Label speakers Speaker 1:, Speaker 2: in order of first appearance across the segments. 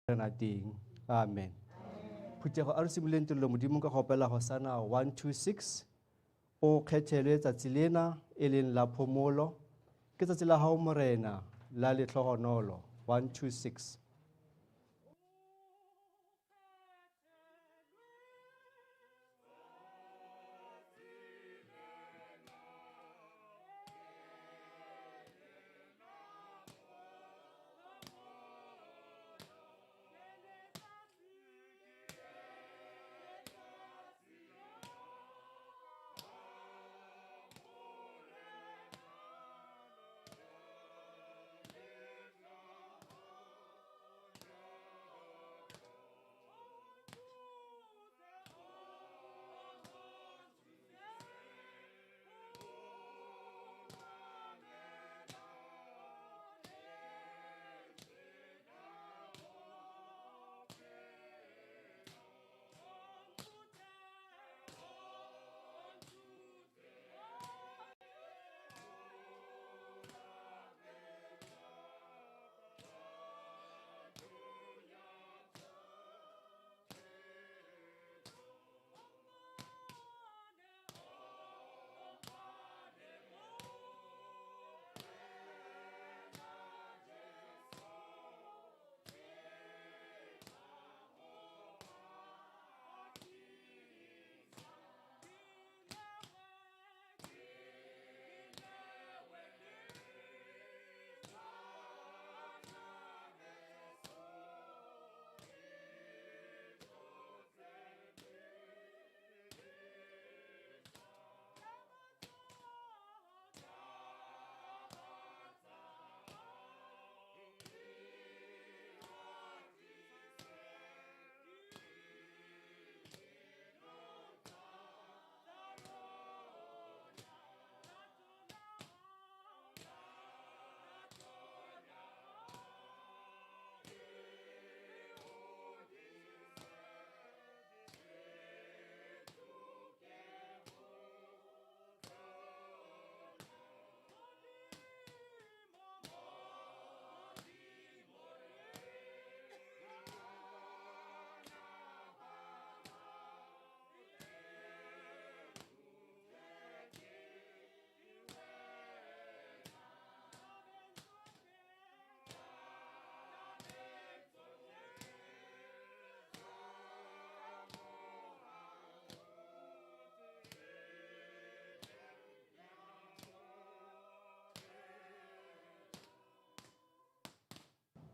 Speaker 1: Amen. Phutego a re simoleng tirelo modimo ka go opela Hosanna 126 o kgethelwe tsatsi lena e leng la phomolo ke tsatsi la hao morena la letlhogonolo 126.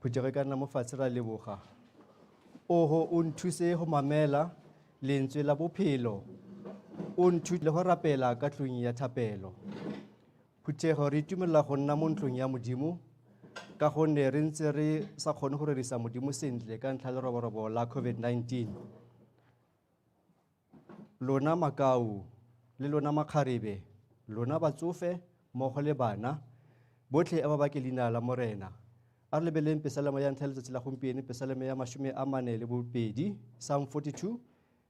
Speaker 1: Phutego ka nna mo fatshe ra leboga. Oho o nthuse go mamela lentswe la bophelo. O nthute le go rapela ka tlong ya thapelo. Phutego re itumelela go nna mo ntlong ya modimo ka gonne re ntse re sa kgone go rerisa modimo sentle ka ntlha le roborobo la COVID-19. Lona makau le lona makgarebe, lona batsofe mmogo le bana botlhe a ba ba ke leina la morena. A re lebeleng pesalemo ya ntlha letsatsi la gompieno, pesalemo ya 42, Psalm 42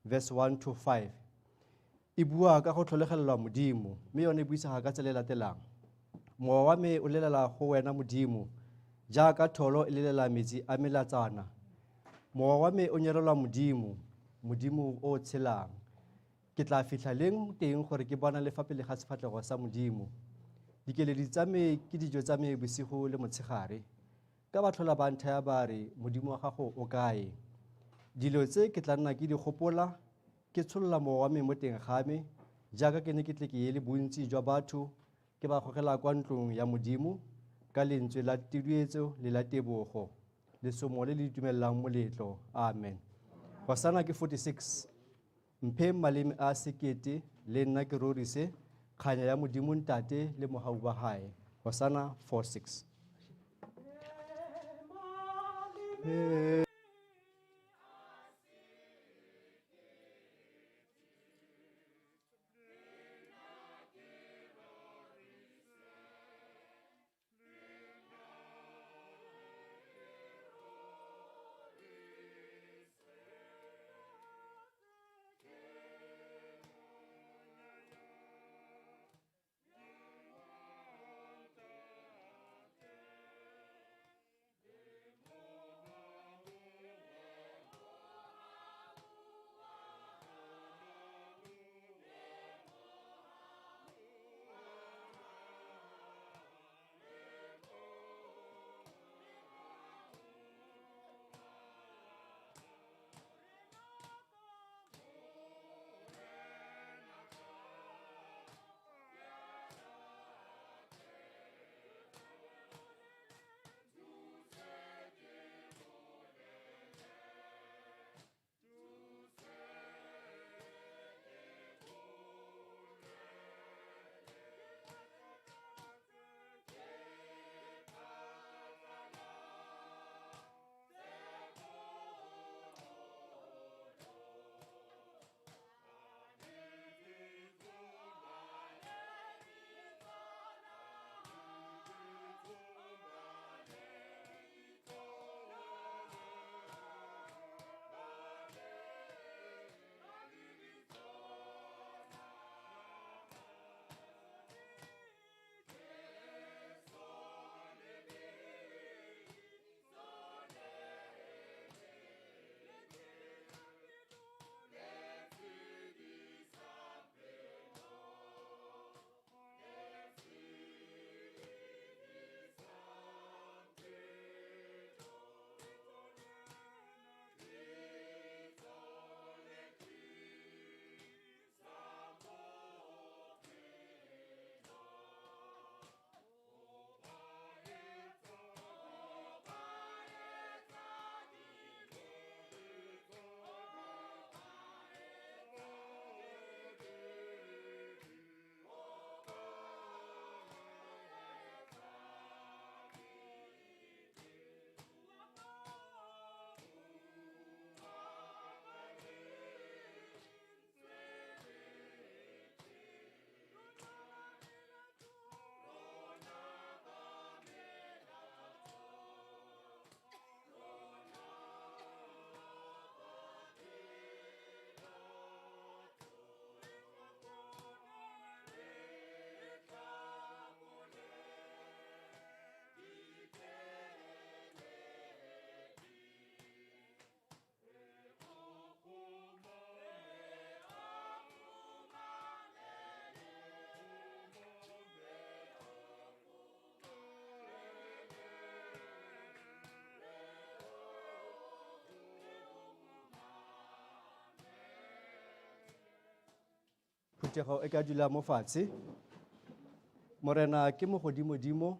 Speaker 1: verse 1 to 5. E bua ka go tlholegelelwa modimo, mme yone e buisega ka tsela e latelang. Mowa wa me o lelela go wena modimo jaaka tholo e lelela metsi a melatsana. Mowa wa me o nyerelwa modimo, modimo o tshelang. Ke tla fitlha leng teng gore ke bona le fa pele ga sefatlhego sa modimo. Dikeledi tsa me ke dijo tsa me bosigo le motshegare. Ka batlhola ba nthaya ba re modimo wa gago o kae. Dilo tse ke tla nna ke di gopola ke tsholola mowa wa me mo teng ga me jaaka ke ne ke tle ke ye le bontsi jwa batho ke ba gogela kwa ntlong ya modimo ka lentswe la tuduetso le la tebogo lesomo le le itumellang moletlo. Amen. Hosanna ke 46. Mphe maleme a sekete le nna ke rorise kganya ya modimo ntate le mogau ba hae. Hosanna 46. Phuthego e ka dula mo fatshe. Morena ke mogodimodimo,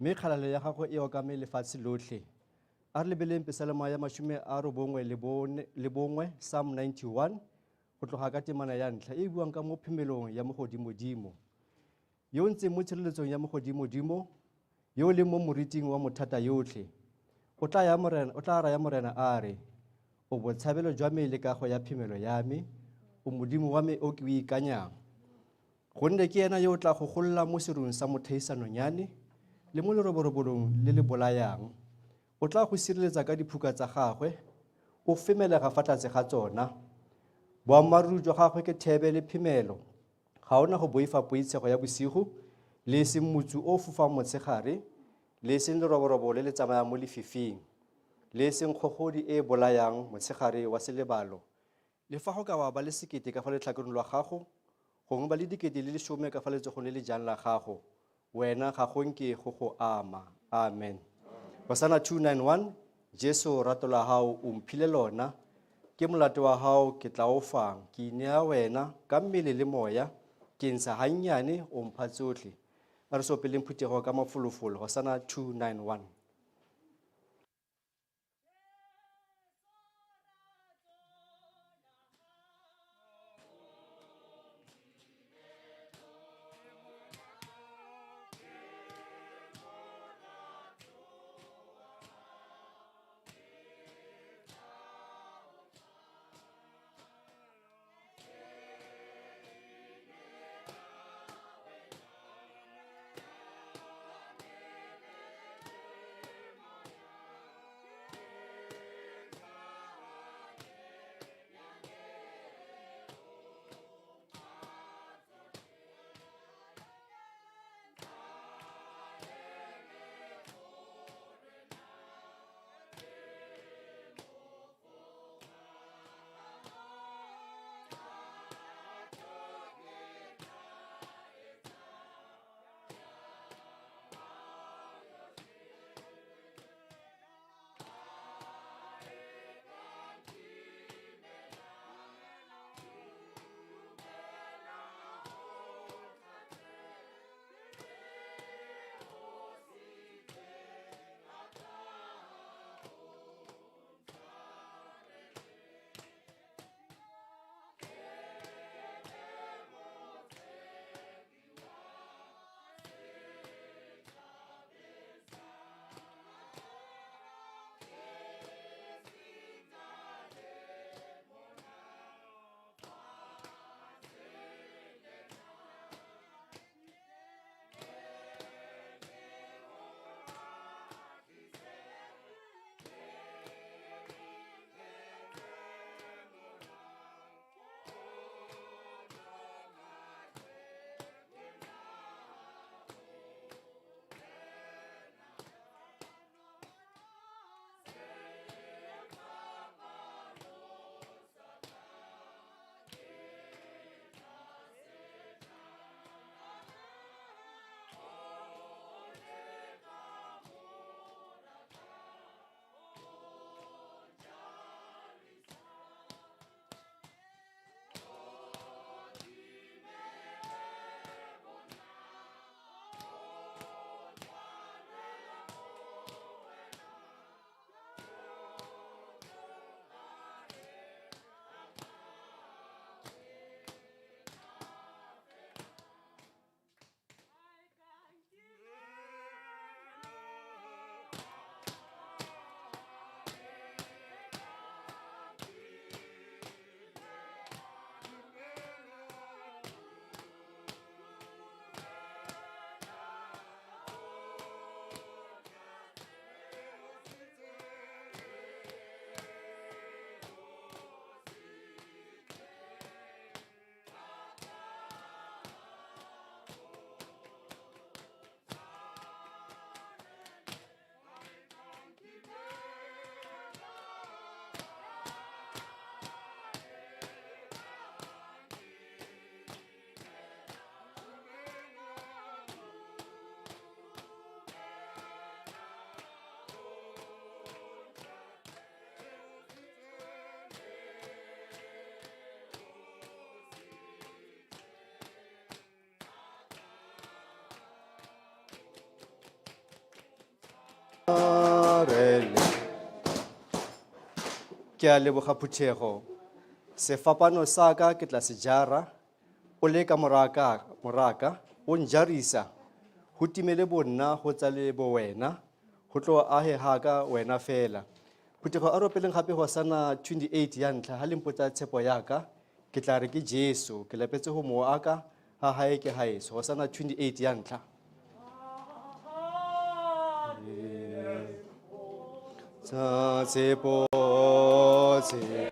Speaker 1: mme kgalale ya gagwe e okame lefatshe lotlhe. A re lebeleng Psalm ya 91, Psalm 91, go tloga ka temana ya ntlha e buang ka mo phemelong ya mogodimodimo. Yo ntse mo tshireletsong ya mogodimodimo, yo le mo moriting wa mothata yotlhe. O tla raya morena a re, o botshabelo jwa me le kago ya phemelo ya me, o modimo wa me o ke o ikanyang. Gonne ke ena yo o tla go golola mo serung sa motheisanonyane le mo leroborobolong le le bolayang. O tla go sireletsa ka diphuka tsa gagwe, o femelega fa tlase ga tsona. Boammaaruri jwa gagwe ke thebe le phemelo, ga ona go boifa poitshego ya bosigo, le seng motsu o fofang motshegare, le seng leroborobo le le tsamayang mo lefifing, le seng kgogodi e bolayang motshegare wa selebalo. Le fa go ka ba le sekete ka fa letlhakoreng lwa gago, gongwe ba le dikete le 10 ka fa letsogong le le jang la gago, wena ga go nke go go ama. Amen. Hosanna 291, Jesu rato la hao o mphile lona, ke molato wa hao ke tla o fang, ke inea wena ka mmele le moya, ke ntsha hannyane o mpha tsotlhe. A re sopeleng Phuthego ka mafolofolo. Hosanna 291. Ke a leboga Phuthego. Sefapano sa ka ke tla se jara, o le ka moraka, o njarisa, ho timele bonna ho tsa le bo wena, ho tlo ahe haka wena fela. Phuthego a ropeleng gape Hosanna 28 ya ntlha, ha le mpotsa tshepo ya ka, ke tla re ke Jesu, ke lepetse ho mo aka, ha hae ke haeso. Hosanna 28 ya ntlha. Tshepo, tshepo.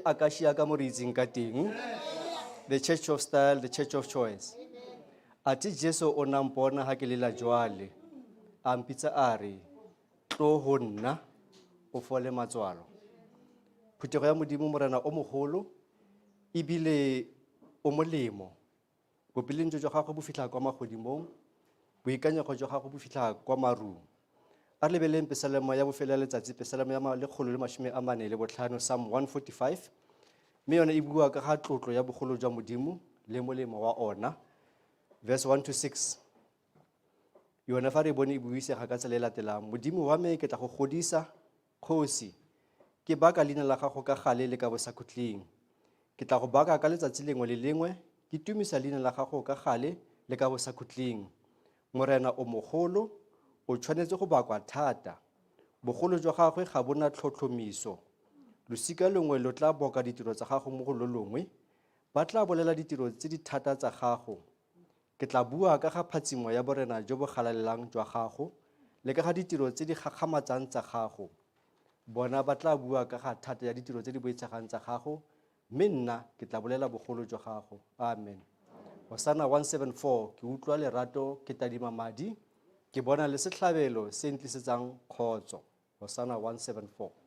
Speaker 1: Akasia ka moritsing ka teng, the church of style, the church of choice. Ati Jesu o nampona ha ke lela jwale, a mpitsa a re, tlo ho nna o fole matswalo. Phuthego ya Modimo morena o mogolo ebile o molemo. Bopeleng jwa gago bo fitlha kwa magodimong, boikanyego jwa gago bo fitlha kwa marung. A re lebeleng pesalemo ya bofelo ya letsatsi, pesalemo ya 145, Psalm 145, mme yone e bua ka ga tlotlo ya bogolo jwa Modimo le molemo wa ona. Verse 1 to 6. Yone fa re bone e buisega ka tsela e latelang: Modimo wa me ke tla go godisa, kgosi, ke baka leina la gago ka gale le ka bosakhutleng. Ke tla go baka ka letsatsi lengwe le lengwe, ke tumisa leina la gago ka gale le ka bosakhutleng. Morena o mogolo, o tshwanetse go bakwa thata. Bogolo jwa gagwe ga bona tlhotlhomiso. Losika lengwe lo tla boka ditiro tsa gago mo go lo longwe, ba tla bolela ditiro tse di thata tsa gago. Ke tla bua ka ga phatsimo ya borena jo bo galalelang jwa gago le ka ga ditiro tse di gagamatsang tsa gago. Bona ba tla bua ka ga thata ya ditiro tse di boitshegang tsa gago, mme nna ke tla bolela bogolo jwa gago. Amen. Hosanna 174, ke utlwa lerato ke tadima madi, ke bona le setlhabelo se ntlisetsang kgotso. Hosanna 174.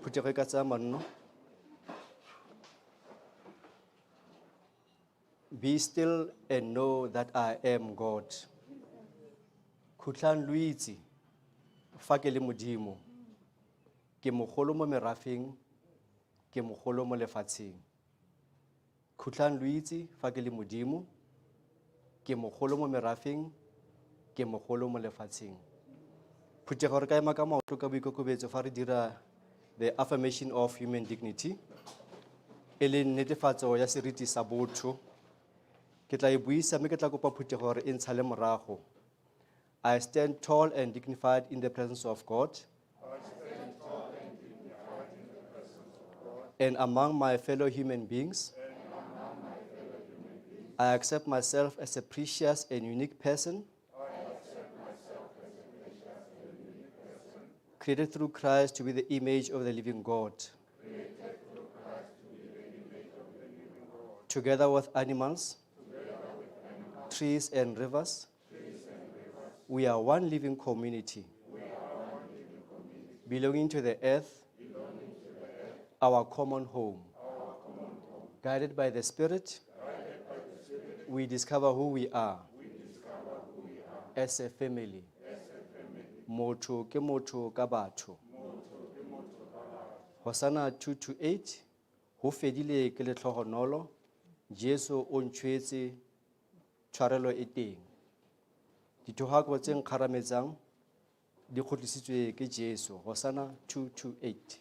Speaker 1: Phuthego e ka tsaya manno. Be still and know that I am God. Khutlang lo itse fa ke le Modimo, ke mogolo mo merafeng, ke mogolo mo lefatsheng. Khutlang lo itse fa ke le Modimo, ke mogolo mo merafeng, ke mogolo mo lefatsheng. Phuthego re ka ema ka maoto ka boikokobetso fa re dira the affirmation of human dignity, e leng netefatso ya seriti sa botho. Ke tla e buisa mme ke tla kopa phuthego gore e ntshale morago. I stand tall and dignified in the presence of God and among my fellow human beings. I accept myself as a precious and unique person, created through Christ to be the image of the living God. Together with animals, trees and rivers, we are one living community, belonging to the earth, our common home. Guided by the Spirit, we discover who we are as a family. Motho ke motho ka batho. Hosanna 2:8, ho fedile ke letlhogonolo, Jesu o ntshwetse tshwarelo e teng. Dithohako tse nkgarametsang di kgutlisitswe ke Jesu. Hosanna 2:8.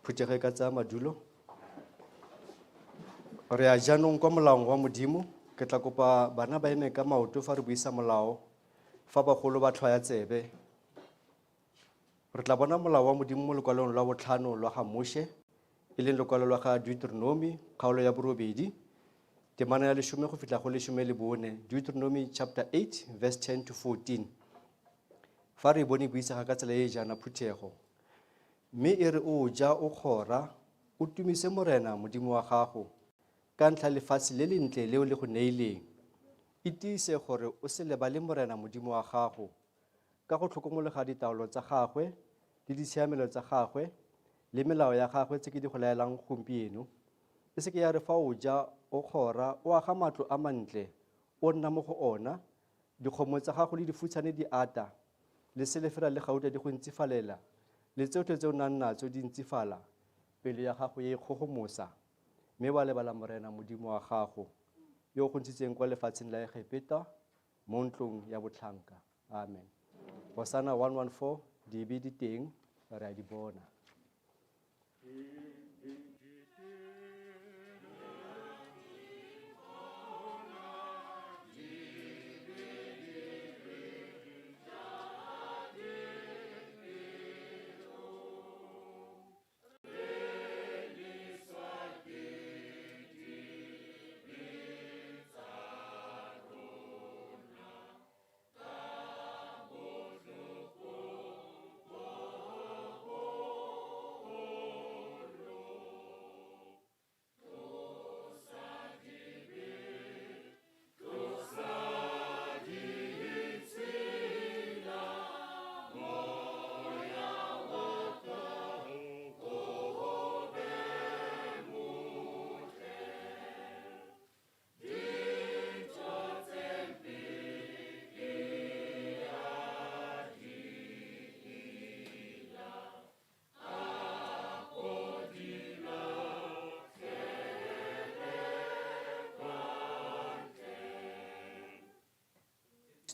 Speaker 1: Phutege ka tsa madulo. Re a jaanong kwa molaong wa modimo, ke tla kopa bana ba eme ka maoto fa re buisa molao, fa bagolo ba tlhoya tsebe. Re tla bona molao wa modimo mo lekwalong la botlhano lwa ga Moshe, e leng lekwalo lwa ga Deuteronomy, kgaolo ya borobedi, temana ya 10 go fihla go 14, Deuteronomy chapter 8, verse 10 to 14. Fa re bone buisega ka tsela e jaana phuthego, mme e re o ja o kgora, o tumise morena modimo wa gago, ka ntlha lefatshe le lentle leo le go neileng. E tiise gore o se lebale morena modimo wa gago, ka go tlhokomologa ditaolo tsa gagwe le ditshiamelo tsa gagwe le melao ya gagwe tse ke di go laelang gompieno. E se ke ya re fa o ja o kgora, o aga matlo a mantle, o nna mo go ona, dikgomo tsa gago le difutshane di ata, le selefera le gauta di go ntsifalela, le tsotlhe tse o nang natso di ntsifala, pelo ya gago e kgogomosa, mme wa lebala morena modimo wa gago, yo o go ntshitseng kwa lefatsheng la Egepeta, mo ntlong ya botlhanka. Amen. Hosanna 114, di be di teng, re a di bona.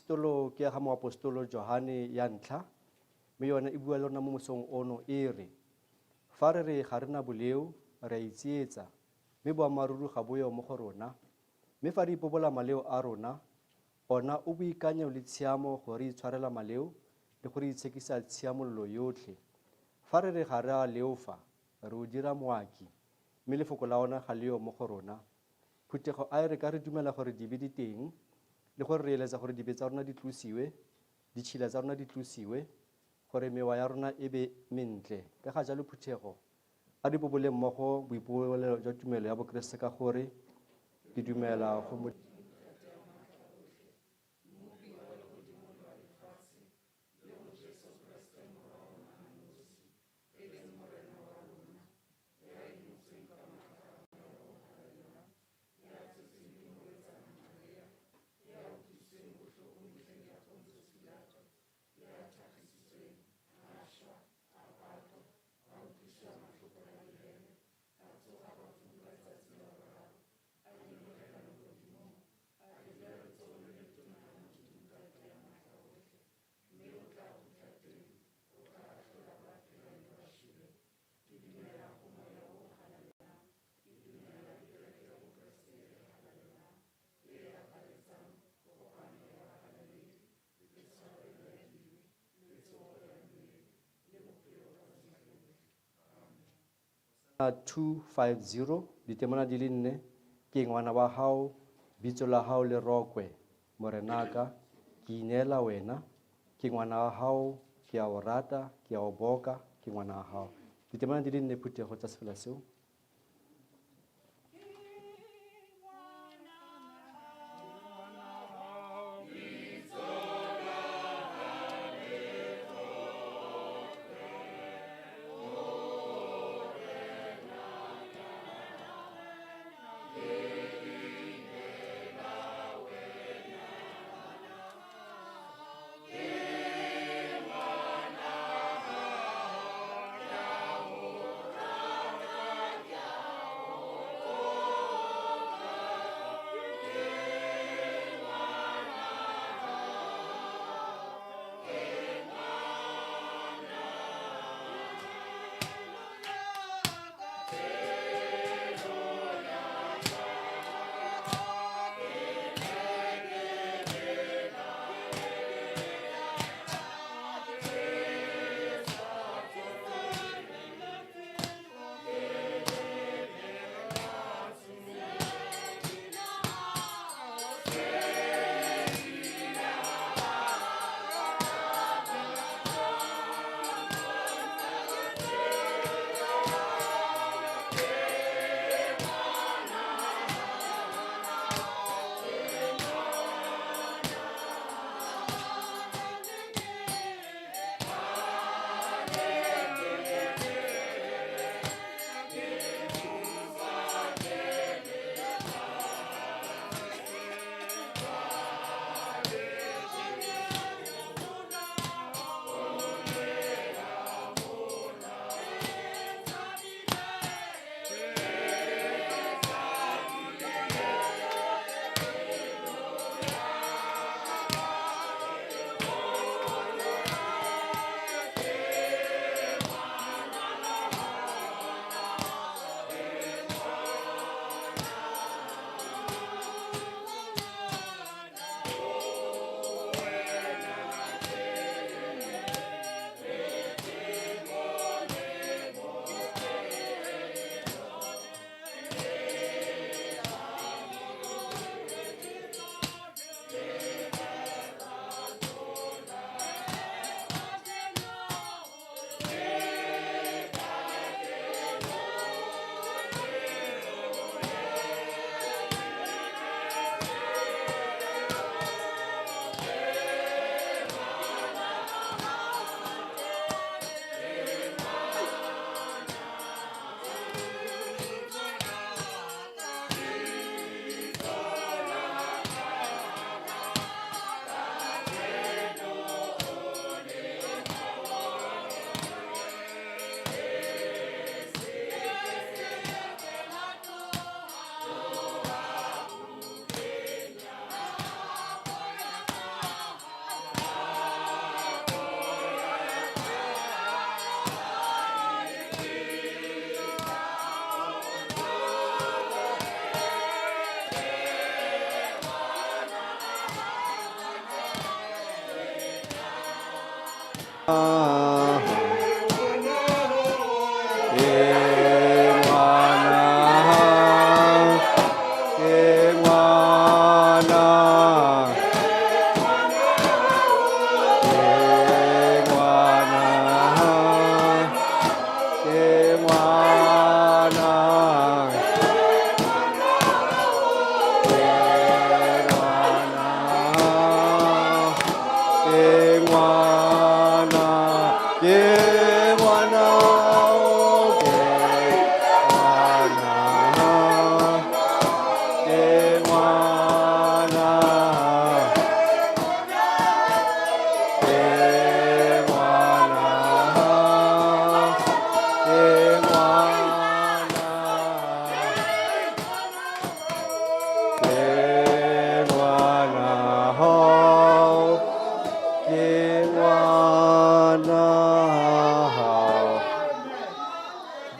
Speaker 1: epistolo ke ya ga moapostolo Johane ya ntlha, mme yona e bua le rona mo mosong ono e re, fa re re ga rena boleu re a itsietsa, mme boammaaruri ga boyo mo go rona, mme fa re ipobola maleo a rona, ona o boikanyo le tshiamo gore itshwarela maleo le gore itshekisa tshiamololo yotlhe. Fa re re ga re a leofa re o dira moaki, mme lefoko la ona ga leo mo go rona. Phuthego a re ka re dumela gore dibe di teng le gore re eletsa gore dibe tsa rona di tlosiwe, ditšhila tsa rona di tlosiwe, gore mewa ya rona e be mentle. Ka ga jalo phuthego a di bobole mmogo boipobolo jwa tumelo ya bokeresete ka gore ke dumela go Hosanna 250, ditemana di le 4, ke ngwana wa hao, bitso la hao le rokwe, morenaka, ke ineela wena, ke ngwana wa hao, ke a o rata, ke a o boka, ke ngwana wa hao. Ditemana di le 4 phuthego tsa sefela seo.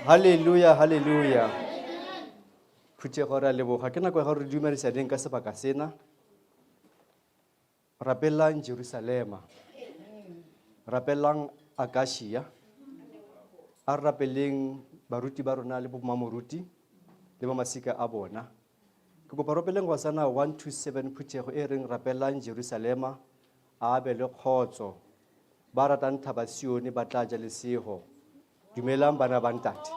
Speaker 1: Hallelujah, hallelujah. Phutego re a leboga ke nako ya gore re dumedisaneng ka sebaka sena. Rapelang Jerusalema. Rapelang Akasia. A rapeleng baruti ba rona le bomamoruti le ba masika a bona. Ke kopa rapeleng Hosanna 127 phutego e reng rapelang Jerusalema a be le kgotso. Ba ratang thabasione ba tla ja lesego. Dumelang bana ba ntate.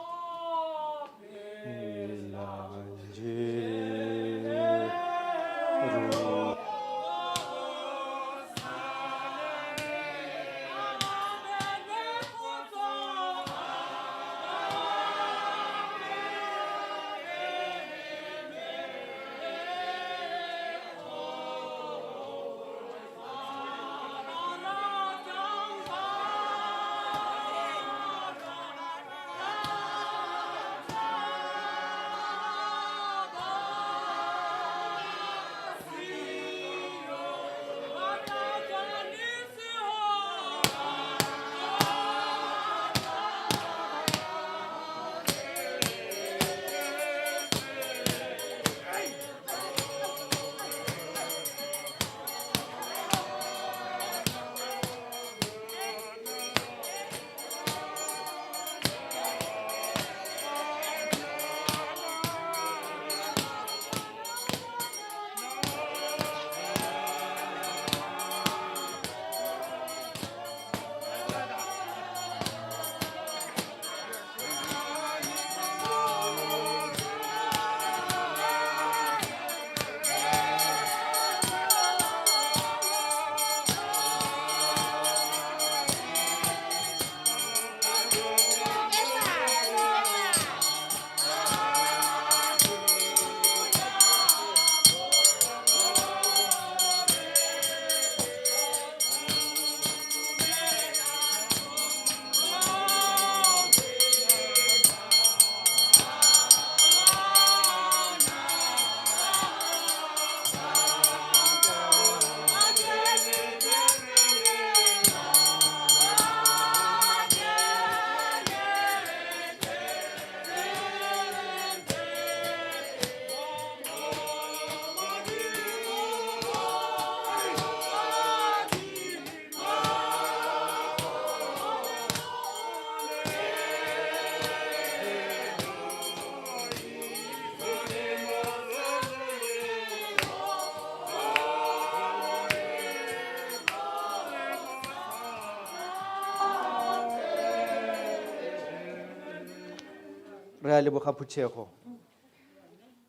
Speaker 1: Re a leboga phutego.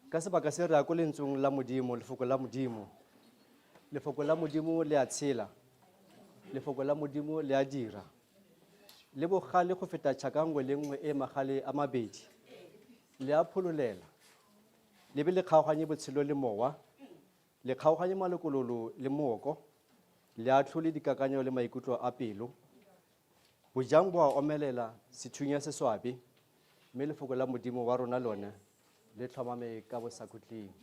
Speaker 1: Ka sebaka se re a ko lentsong la modimo, lefoko la modimo. Lefoko la modimo le a tshela. Lefoko la modimo le a dira. Le bogale go feta tšhakangwe le nngwe e magale a mabedi. Le a phololela. Le be le kgaoganye botshelo le mowa. Le kgaoganye malokololo le mooko. Le a tlhole dikakanyo le maikutlo a pelo. Bojang bo a omelela sethunya se swabe. Mme lefoko la modimo wa rona lone le tlhomame ka bosakutleng.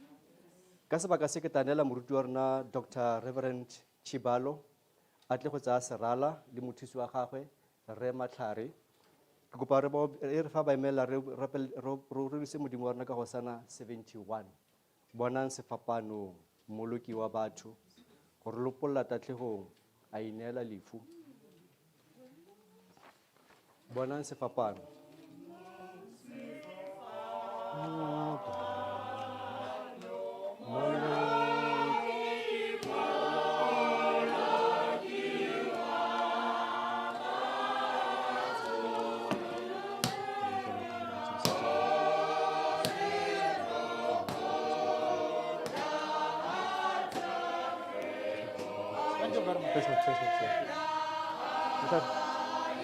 Speaker 1: Ka sebaka se ke tanela moruti wa rona Dr. Reverend Chibalo a tle go tsaya serala le mothusi wa gagwe Re Matlhare. Ke kopa re fa ba emela re se modimo wa rona ka Hosanna 71. Bonang sefapanong mmoloki wa batho gore lopolla tatlhegong a ineela lefu. bonang sefapano. Thank you very much.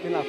Speaker 1: Enough.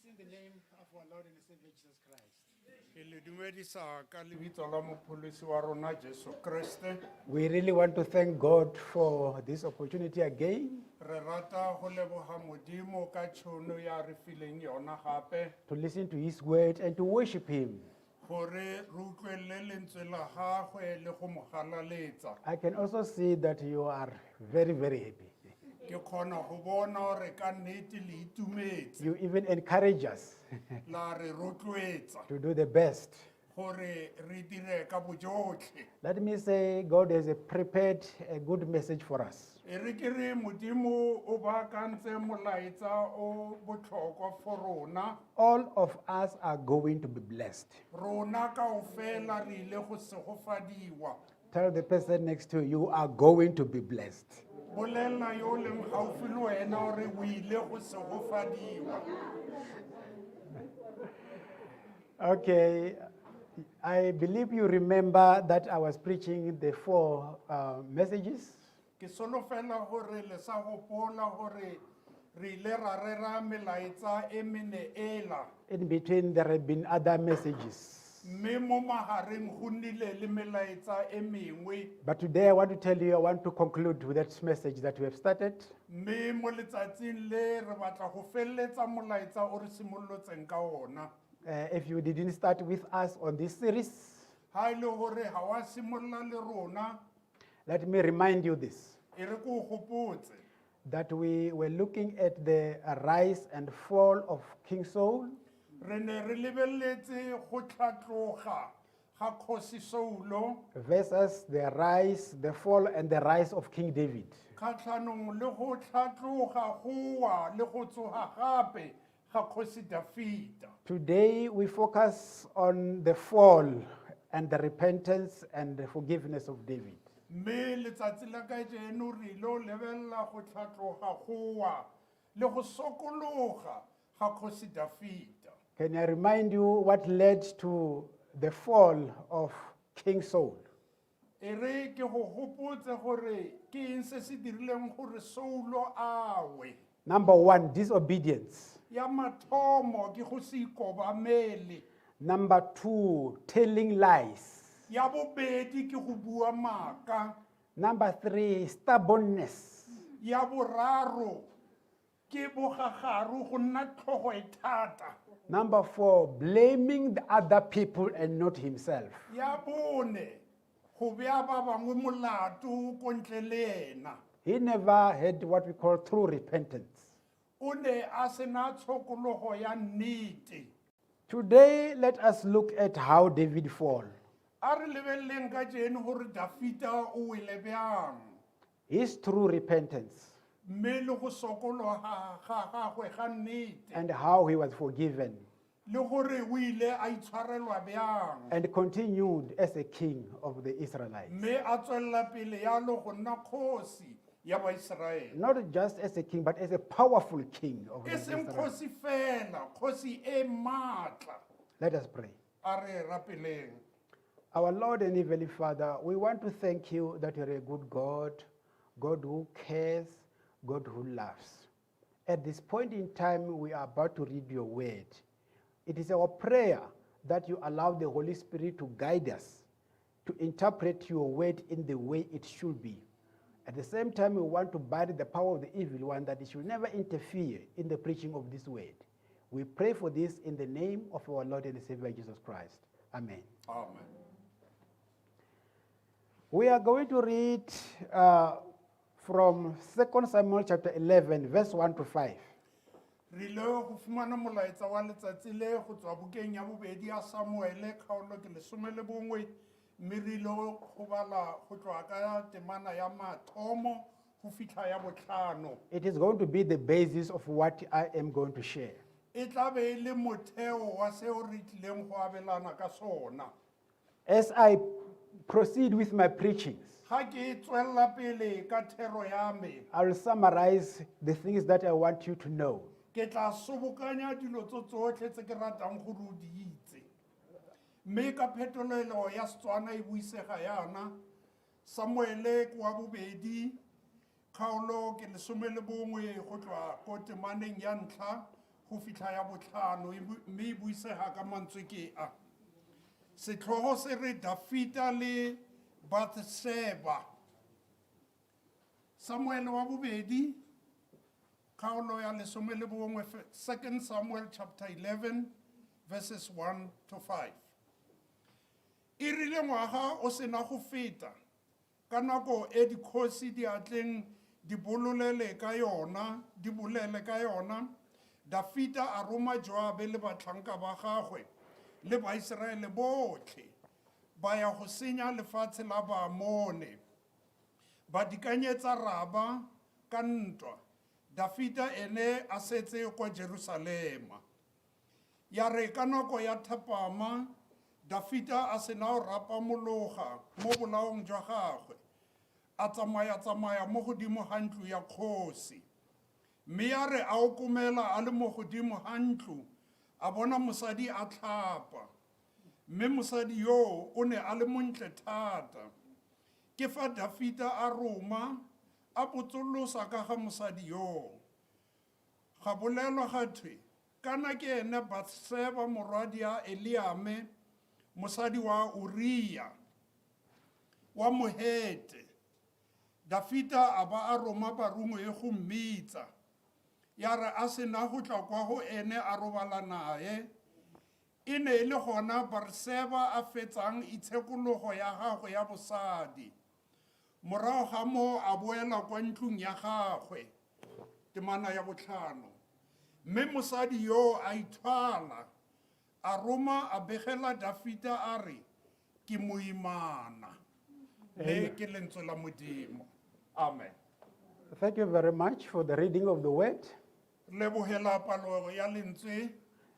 Speaker 2: In the name of our Lord and Savior Jesus Christ. We really want to thank God for this opportunity again to listen to His word and to worship Him. I can also see that you are very, very happy. You even encourage us to do the best.
Speaker 3: gore re dire ka bojotlhe.
Speaker 2: Let me say, God has prepared a good message for us.
Speaker 3: E re ke re Modimo o baakantse molaetsa o botlhokwa for rona.
Speaker 2: All of us are going to be blessed.
Speaker 3: Rona kaofela re ile go segofadiwa.
Speaker 2: Tell the person next to you, you are going to be blessed.
Speaker 3: Bolela yo leng gaufi le wena gore o ile go segofadiwa.
Speaker 2: Okay, I believe you remember that I was preaching the 4 messages.
Speaker 3: Ke solofela gore le sa gopola gore re ile ra rera melaetsa e meneela.
Speaker 2: In between, there have been other messages.
Speaker 3: Mme mo magareng go nnile le melaetsa e mengwe.
Speaker 2: But today I want to tell you, I want to conclude with that message that we have started.
Speaker 3: Mme mo letsatsing le re batla go feleletsa molaetsa o re simollotseng ka ona.
Speaker 2: If you didn't start with us on this series,
Speaker 3: Ha ile gore ha wa simolla le rona,
Speaker 2: let me remind you this,
Speaker 3: e re ko gopotse
Speaker 2: that we were looking at the rise and fall of King Saul,
Speaker 3: re ne re lebelletse go tlhatloga ga Kgosi Saulo
Speaker 2: versus the rise, the fall, and the rise of King David.
Speaker 3: kgatlhanong le go tlhatloga go wa le go tsoga gape ga Kgosi Dafita.
Speaker 2: Today we focus on the fall and the repentance and the forgiveness of David.
Speaker 3: Mme letsatsi la kajeno re ilo lebella go tlhatloga go wa le go sokologa ga Kgosi Dafita.
Speaker 2: Can I remind you what led to the fall of King Saul?
Speaker 3: E re ke go gopotse gore ke eng se se dirileng gore Saulo awe.
Speaker 2: Number 1, disobedience.
Speaker 3: Ya mathomo ke go se ikobamele.
Speaker 2: Number 2, telling lies.
Speaker 3: Ya bobedi ke go bua maaka.
Speaker 2: Number 3, stubbornness.
Speaker 3: Ya boraro ke bogagaru go nna tlhogo e thata.
Speaker 2: Number 4, blaming the other people and not himself.
Speaker 3: Ya bone go bea ba bangwe molato ko ntle le ena.
Speaker 2: He never had what we call true repentance.
Speaker 3: O ne a sena tshokologo ya nnete.
Speaker 2: Today, let us look at how David fell.
Speaker 3: A re lebelleng ka jeno gore Dafita o wele bjang.
Speaker 2: His true repentance
Speaker 3: Mme le go sokologa ga gagwe ga nnete.
Speaker 2: and how he was forgiven
Speaker 3: Le gore o ile a itshwarelwa bjang.
Speaker 2: and continued as a king of the Israelites.
Speaker 3: Mme a tswella pele yalo go nna kgosi ya Baiseraele.
Speaker 2: Not just as a king, but as a powerful king of the
Speaker 3: E seng
Speaker 2: Israelites.
Speaker 3: kgosi fela, kgosi e maatla.
Speaker 2: Let us pray.
Speaker 3: A re rapeleng.
Speaker 2: Our Lord and Heavenly Father, we want to thank you that you're a good God, God who cares, God who loves. At this point in time, we are about to read your word. It is our prayer that you allow the Holy Spirit to guide us, to interpret your word in the way it should be. At the same time, we want to bind the power of the evil one, that it should never interfere in the preaching of this word. We pray for this in the name of our Lord and Savior Jesus Christ. Amen.
Speaker 3: Amen.
Speaker 2: We are going to read from 2 Samuel chapter 11, verse 1 to 5.
Speaker 3: Re ile go fumana molaetsa wa letsatsi le go tswa bukeng ya bobedi ya Samuele kgaolo ke 11 mme re ile go bala go tloa ka temana ya mathomo go fitlha ya botlhano.
Speaker 2: It is going to be the basis of what I am going to share.
Speaker 3: E tla be e le motheo wa seo re tlileng go abelana ka sona.
Speaker 2: As I proceed with my preachings,
Speaker 3: Ga ke tswella pele ka thero ya me,
Speaker 2: I will summarize the things that I want you to know.
Speaker 3: ke tla sobokanya dilo tsotlhe tse ke ratang gore o di itse. Mme ka phetolelo ya Setswana e buisega yana, Samuele ke wa bobedi, kgaolo ke 11 go tloa ko temaneng ya ntlha go fitlha ya botlhano, mme e buisega ka mantswe ke a. Setlhogo se re Dafita le Bathsheba. Samuele wa bobedi, kgaolo ya 11, 2 Samuel chapter 11, verses 1 to 5. E rile ngwaga o sena go feta ka nako e dikgosi di atleng di bolele ka yona, Dafita a roma Joabe le batlhanka ba gagwe le Baisraele botlhe ba ya go senya lefatshe la Baamone ba dikanyetsa Raba ka ntwa. Dafita ene a setse kwa Jerusalema. Ya re ka nako ya thapama Dafita a sena go rapamologa mo bolaong jwa gagwe. A tsamaya mo godimo ga ntlo ya kgosi. Mme ya re a okomela a le mo godimo ga ntlo a bona mosadi a tlhapa. Mme mosadi yo o ne a le montle thata. Ke fa Dafita a roma a botsolosa ka ga mosadi yo. Ga bolelwa gatwe kana ke ene Batseba morwadi ya Eliame mosadi wa Uria wa Mohete. Dafita a ba a roma barungo e go mmitsa. Ya re a sena go tla kwa go ene a robala nae. E ne e le gona Batseba a fetsang itshekologo ya gagwe ya bosadi. Morago ga mo a boela kwa ntlong ya gagwe. Temana ya botlhano. Mme mosadi yo a ithwala a roma a begela Dafita a re ke moimana. Le ke lentswe la Modimo. Amen.
Speaker 2: Thank you very much for the reading of the word.
Speaker 3: Lebohela palo ya lentswe.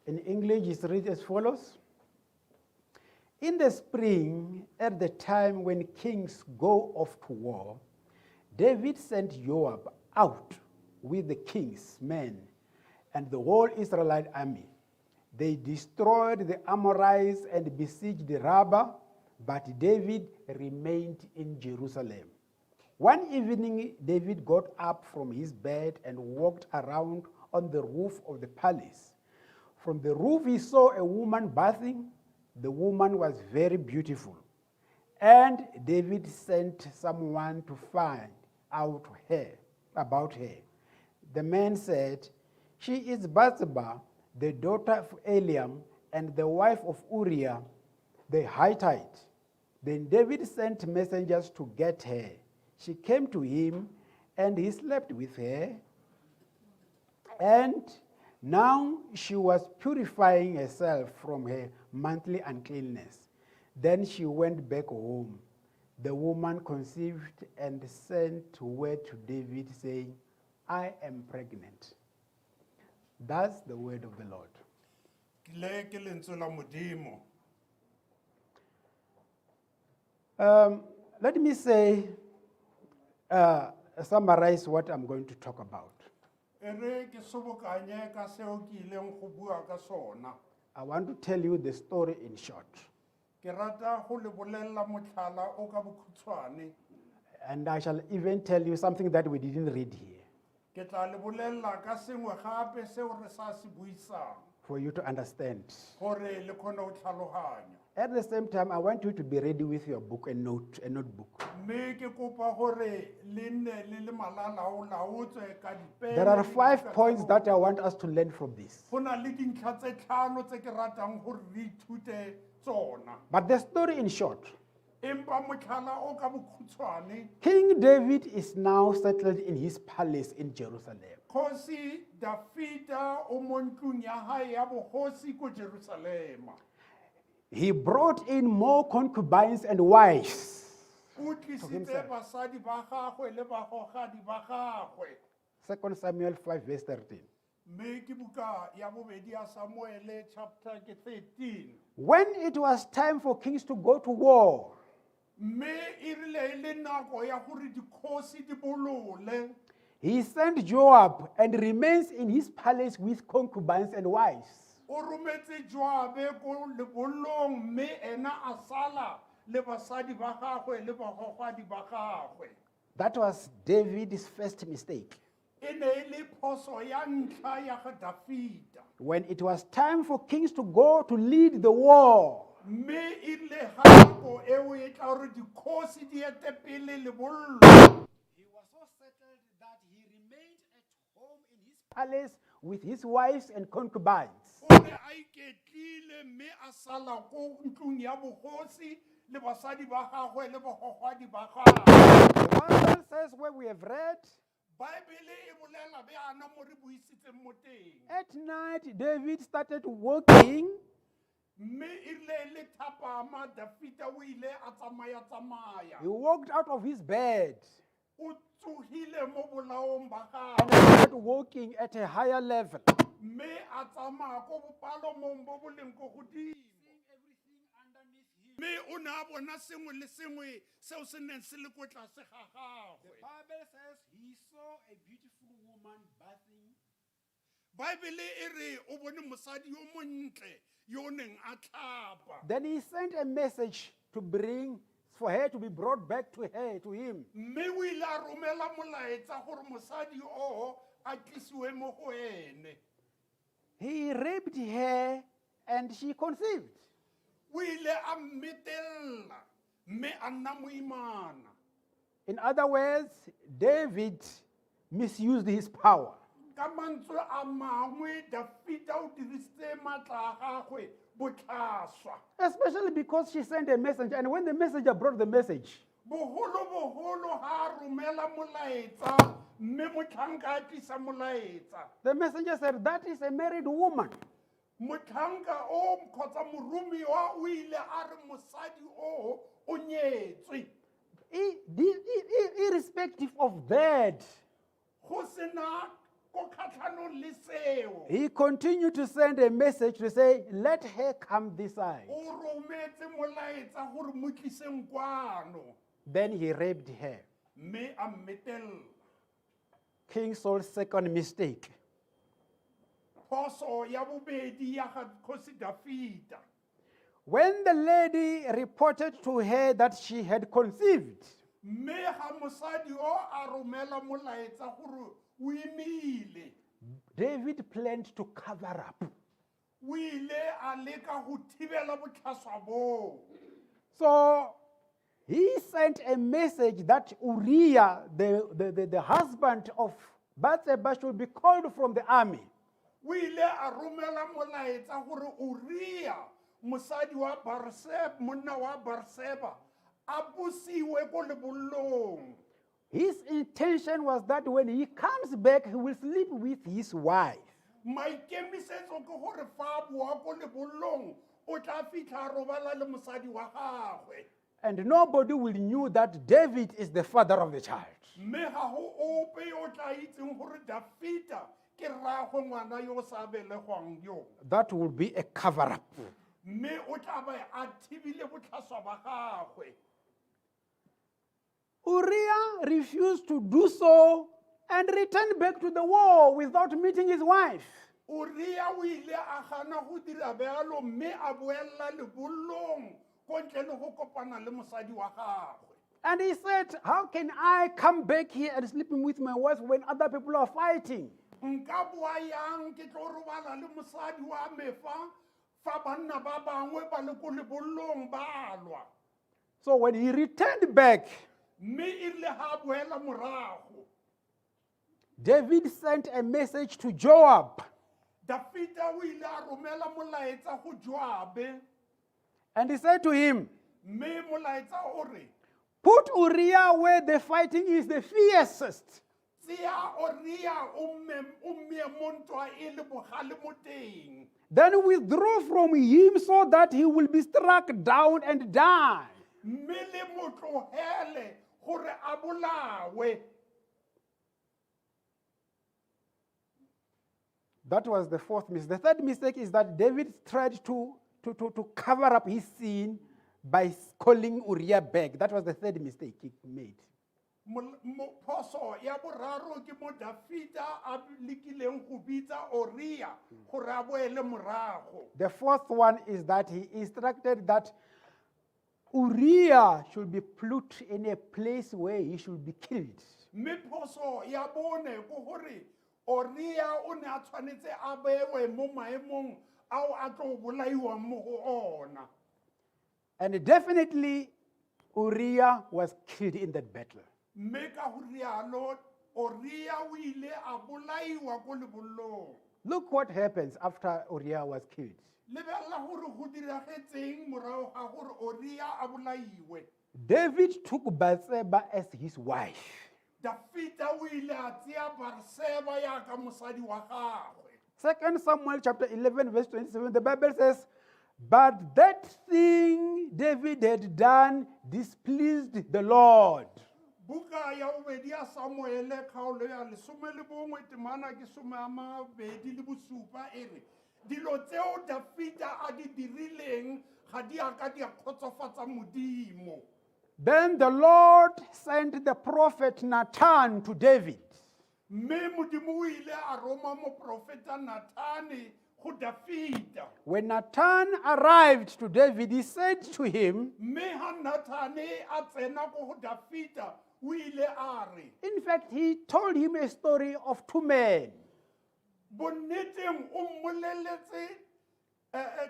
Speaker 2: In English, it's read as follows. In the spring, at the time when kings go off to war, David sent Joab out with the king's men and the whole Israelite army. They destroyed the Amorites and besieged Rabbah, but David remained in Jerusalem. One evening, David got up from his bed and walked around on the roof of the palace. From the roof, he saw a woman bathing. The woman was very beautiful. And David sent someone to find out about her. The man said, "She is Bathsheba, the daughter of Eliam, and the wife of Uriah the Hittite." Then David sent messengers to get her. She came to him, and he slept with her. And now she was purifying herself from her monthly uncleanness. Then she went back home. The woman conceived and sent word to David, saying, "I am pregnant." That's the word of the Lord.
Speaker 3: Le ke lentswe la Modimo.
Speaker 2: Let me summarize what I'm going to talk about.
Speaker 3: Ere ke sobokanye ka seo ke ileng go bua ka sona.
Speaker 2: I want to tell you the story in short.
Speaker 3: Ke rata go le bolella motlhala o ka bokhutshwane.
Speaker 2: And I shall even tell you something that we didn't read here
Speaker 3: Ke tla le bolella ka sengwe gape seo re sa se buisang
Speaker 2: for you to understand.
Speaker 3: gore le khone go tlhaloganya.
Speaker 2: At the same time, I want you to be ready with your book and notebook.
Speaker 3: Mme ke kopa gore le nne le malalaolaotswe ka dipene.
Speaker 2: There are
Speaker 3: le
Speaker 2: 5
Speaker 3: dibuka tsa
Speaker 2: points that I
Speaker 3: lona.
Speaker 2: want us to learn from this.
Speaker 3: Go na le dintlha tse tlhano tse ke ratang gore re ithute tsona.
Speaker 2: But the story in short,
Speaker 3: Empa motlhala o ka bokhutshwane,
Speaker 2: King David is now settled in his palace in Jerusalem.
Speaker 3: Kgosi Dafita o mo ntlong ya hae ya bogosi ko Jerusalema.
Speaker 2: He brought in more concubines and wives.
Speaker 3: O tlisitse basadi ba gagwe le bagogadi ba gagwe.
Speaker 2: 2 Samuel 5 verse 13.
Speaker 3: Mme ke buka ya bobedi ya Samuele chapter ke 13.
Speaker 2: When it was time for kings to go to war,
Speaker 3: Mme e rile e le nako ya gore dikgosi di bolole.
Speaker 2: he sent Joab and remains in his palace with concubines and wives.
Speaker 3: O rometse Joabe ko lebollong mme ena a sala le basadi ba gagwe le bagogadi ba gagwe.
Speaker 2: That was David's first mistake.
Speaker 3: E ne e le phoso ya ntlha ya ga Dafita.
Speaker 2: When it was time for kings to go to lead the war,
Speaker 3: Mme e rile ga nako eo e tla gore dikgosi di ete pele lebollo.
Speaker 2: he was so settled that he remained at home in his palace with his wives and concubines.
Speaker 3: O ne a iketlile mme a sala ko ntlong ya bogosi le basadi ba gagwe le bagogadi ba gagwe.
Speaker 2: The Bible says where we have read,
Speaker 3: Baebele e bolela be ana mo re buisitseng mo teng.
Speaker 2: at night David started walking
Speaker 3: mme ile le thapama Dafita o ile a tsamaya.
Speaker 2: He walked out of his bed
Speaker 3: O tsogile mo bolaong ba
Speaker 2: and
Speaker 3: gagwe.
Speaker 2: started walking at a higher level.
Speaker 3: Mme a tsamaya ko bopalomong bo bo leng ko godimo. Mme o ne a bona sengwe le sengwe seo se neng se le ko tlase ga gagwe.
Speaker 2: Bible says he saw a beautiful woman bathing.
Speaker 3: Baebele e re o bone mosadi yo montle yo neng a tlhapa.
Speaker 2: Then he sent a message for her to be brought back to him.
Speaker 3: Mme o ile a romela molaetsa gore mosadi o a tlisiwe mo go ene.
Speaker 2: He raped her and she conceived.
Speaker 3: O ile a mmetella mme a nna moimana.
Speaker 2: In other words, David misused his power.
Speaker 3: Ka mantswe a mangwe Dafita o dirisitse maatla a gagwe botlhaswa.
Speaker 2: Especially because she sent a message, and when the messenger brought the message,
Speaker 3: Boholo ha a romela molaetsa mme motlhanka a tlisa molaetsa.
Speaker 2: the messenger said, "That is a married woman."
Speaker 3: Motlhanka o kgotsa moromiwa o ile a re mosadi o nyetswe.
Speaker 2: Irrespective of that,
Speaker 3: Go sena ko kgatlhanong le seo.
Speaker 2: he continued to send a message to say, "Let her come this side."
Speaker 3: O rometse molaetsa gore mo tliseng kwano.
Speaker 2: Then he raped her.
Speaker 3: Mme a mmetella.
Speaker 2: King Saul's second mistake.
Speaker 3: Phoso ya bobedi ya ga Kgosi Dafita.
Speaker 2: When the lady reported to her that she had conceived,
Speaker 3: Mme ga mosadi o a romela molaetsa gore o imile.
Speaker 2: David planned to cover up.
Speaker 3: O ile a leka go thibela botlhaswa boo.
Speaker 2: So he sent a message that Uriah, the husband of Bathsheba, should be called from the army.
Speaker 3: O ile a romela molaetsa gore Uriah mosadi wa Barseba, monna wa Barseba, a busiwe ko lebollong.
Speaker 2: His intention was that when he comes back, he will sleep with his wife.
Speaker 3: Maikemisetso ke gore fa a boa ko lebollong o tla fitlha a robala le mosadi wa gagwe.
Speaker 2: And nobody will knew that David is the father of the child.
Speaker 3: Mme ga go ope yo tla itseng gore Dafita ke rraagwe ngwana yo o sa belegwang yo.
Speaker 2: That will be a cover-up.
Speaker 3: Mme o tla ba a thibile botlhaswa ba gagwe.
Speaker 2: Uriah refused to do so and returned back to the war without meeting his wife.
Speaker 3: Uriah o ile a gana go dira bealo mme a boela lebollong ko ntle le go kopana le mosadi wa gagwe.
Speaker 2: And he said, "How can I come back here and sleeping with my wife when other people are fighting?"
Speaker 3: Nka boa yang ke tlo robala le mosadi wa me fa banna ba bangwe ba le ko lebollong ba lwa.
Speaker 2: So when he returned back,
Speaker 3: Mme ile ha boela morago.
Speaker 2: David sent a message to Joab,
Speaker 3: Dafita o ile a romela molaetsa go Joabe.
Speaker 2: and he said to him,
Speaker 3: Mme molaetsa o re,
Speaker 2: "Put Uriah where the fighting is the fiercest,
Speaker 3: tsia Uriah o mme mo ntwa e le bogale mo teng.
Speaker 2: then withdraw from him so that he will be struck down and die."
Speaker 3: Mme le mo tlohele gore a bolawe.
Speaker 2: That was the fourth mistake. The third mistake is that David tried to cover up his sin by calling Uriah back. That was the third mistake he made.
Speaker 3: Phoso ya boraro ke mo Dafita a lekileng go bitsa Uriah gore a boele morago.
Speaker 2: The fourth one is that he instructed that Uriah should be put in a place where he should be killed.
Speaker 3: Mme phoso ya bone go gore Uriah o ne a tshwanetse a bewe mo maemong ao a tlo bolaiwa mo go ona.
Speaker 2: And definitely, Uriah was killed in that battle.
Speaker 3: Mme ka go rialo Uriah o ile a bolaiwa ko lebollong.
Speaker 2: Look what happens after Uriah was killed.
Speaker 3: Lebella gore go diragetseng morago ga gore Uriah a bolaiwe.
Speaker 2: David took Bathsheba as his wife.
Speaker 3: Dafita o ile a tseya Barseba ya ka mosadi wa gagwe.
Speaker 2: 2 Samuel chapter 11 verse 27, the Bible says, But that thing David had done displeased the Lord.
Speaker 3: Buka ya bobedi ya Samuele kgaolo ya 11 temana ke 20 le bosupa e re dilo tseo Dafita a di dirileng ga di a ka di a kgotsofatsa Modimo.
Speaker 2: Then the Lord sent the prophet Nathan to David.
Speaker 3: Mme Modimo o ile a roma moprofeta Nathane go Dafita.
Speaker 2: When Nathan arrived to David, he said to him,
Speaker 3: Mme ha Nathane a tsena go Dafita o ile a re
Speaker 2: in fact, he told him a story of two men.
Speaker 3: bonneteng o mmoleletse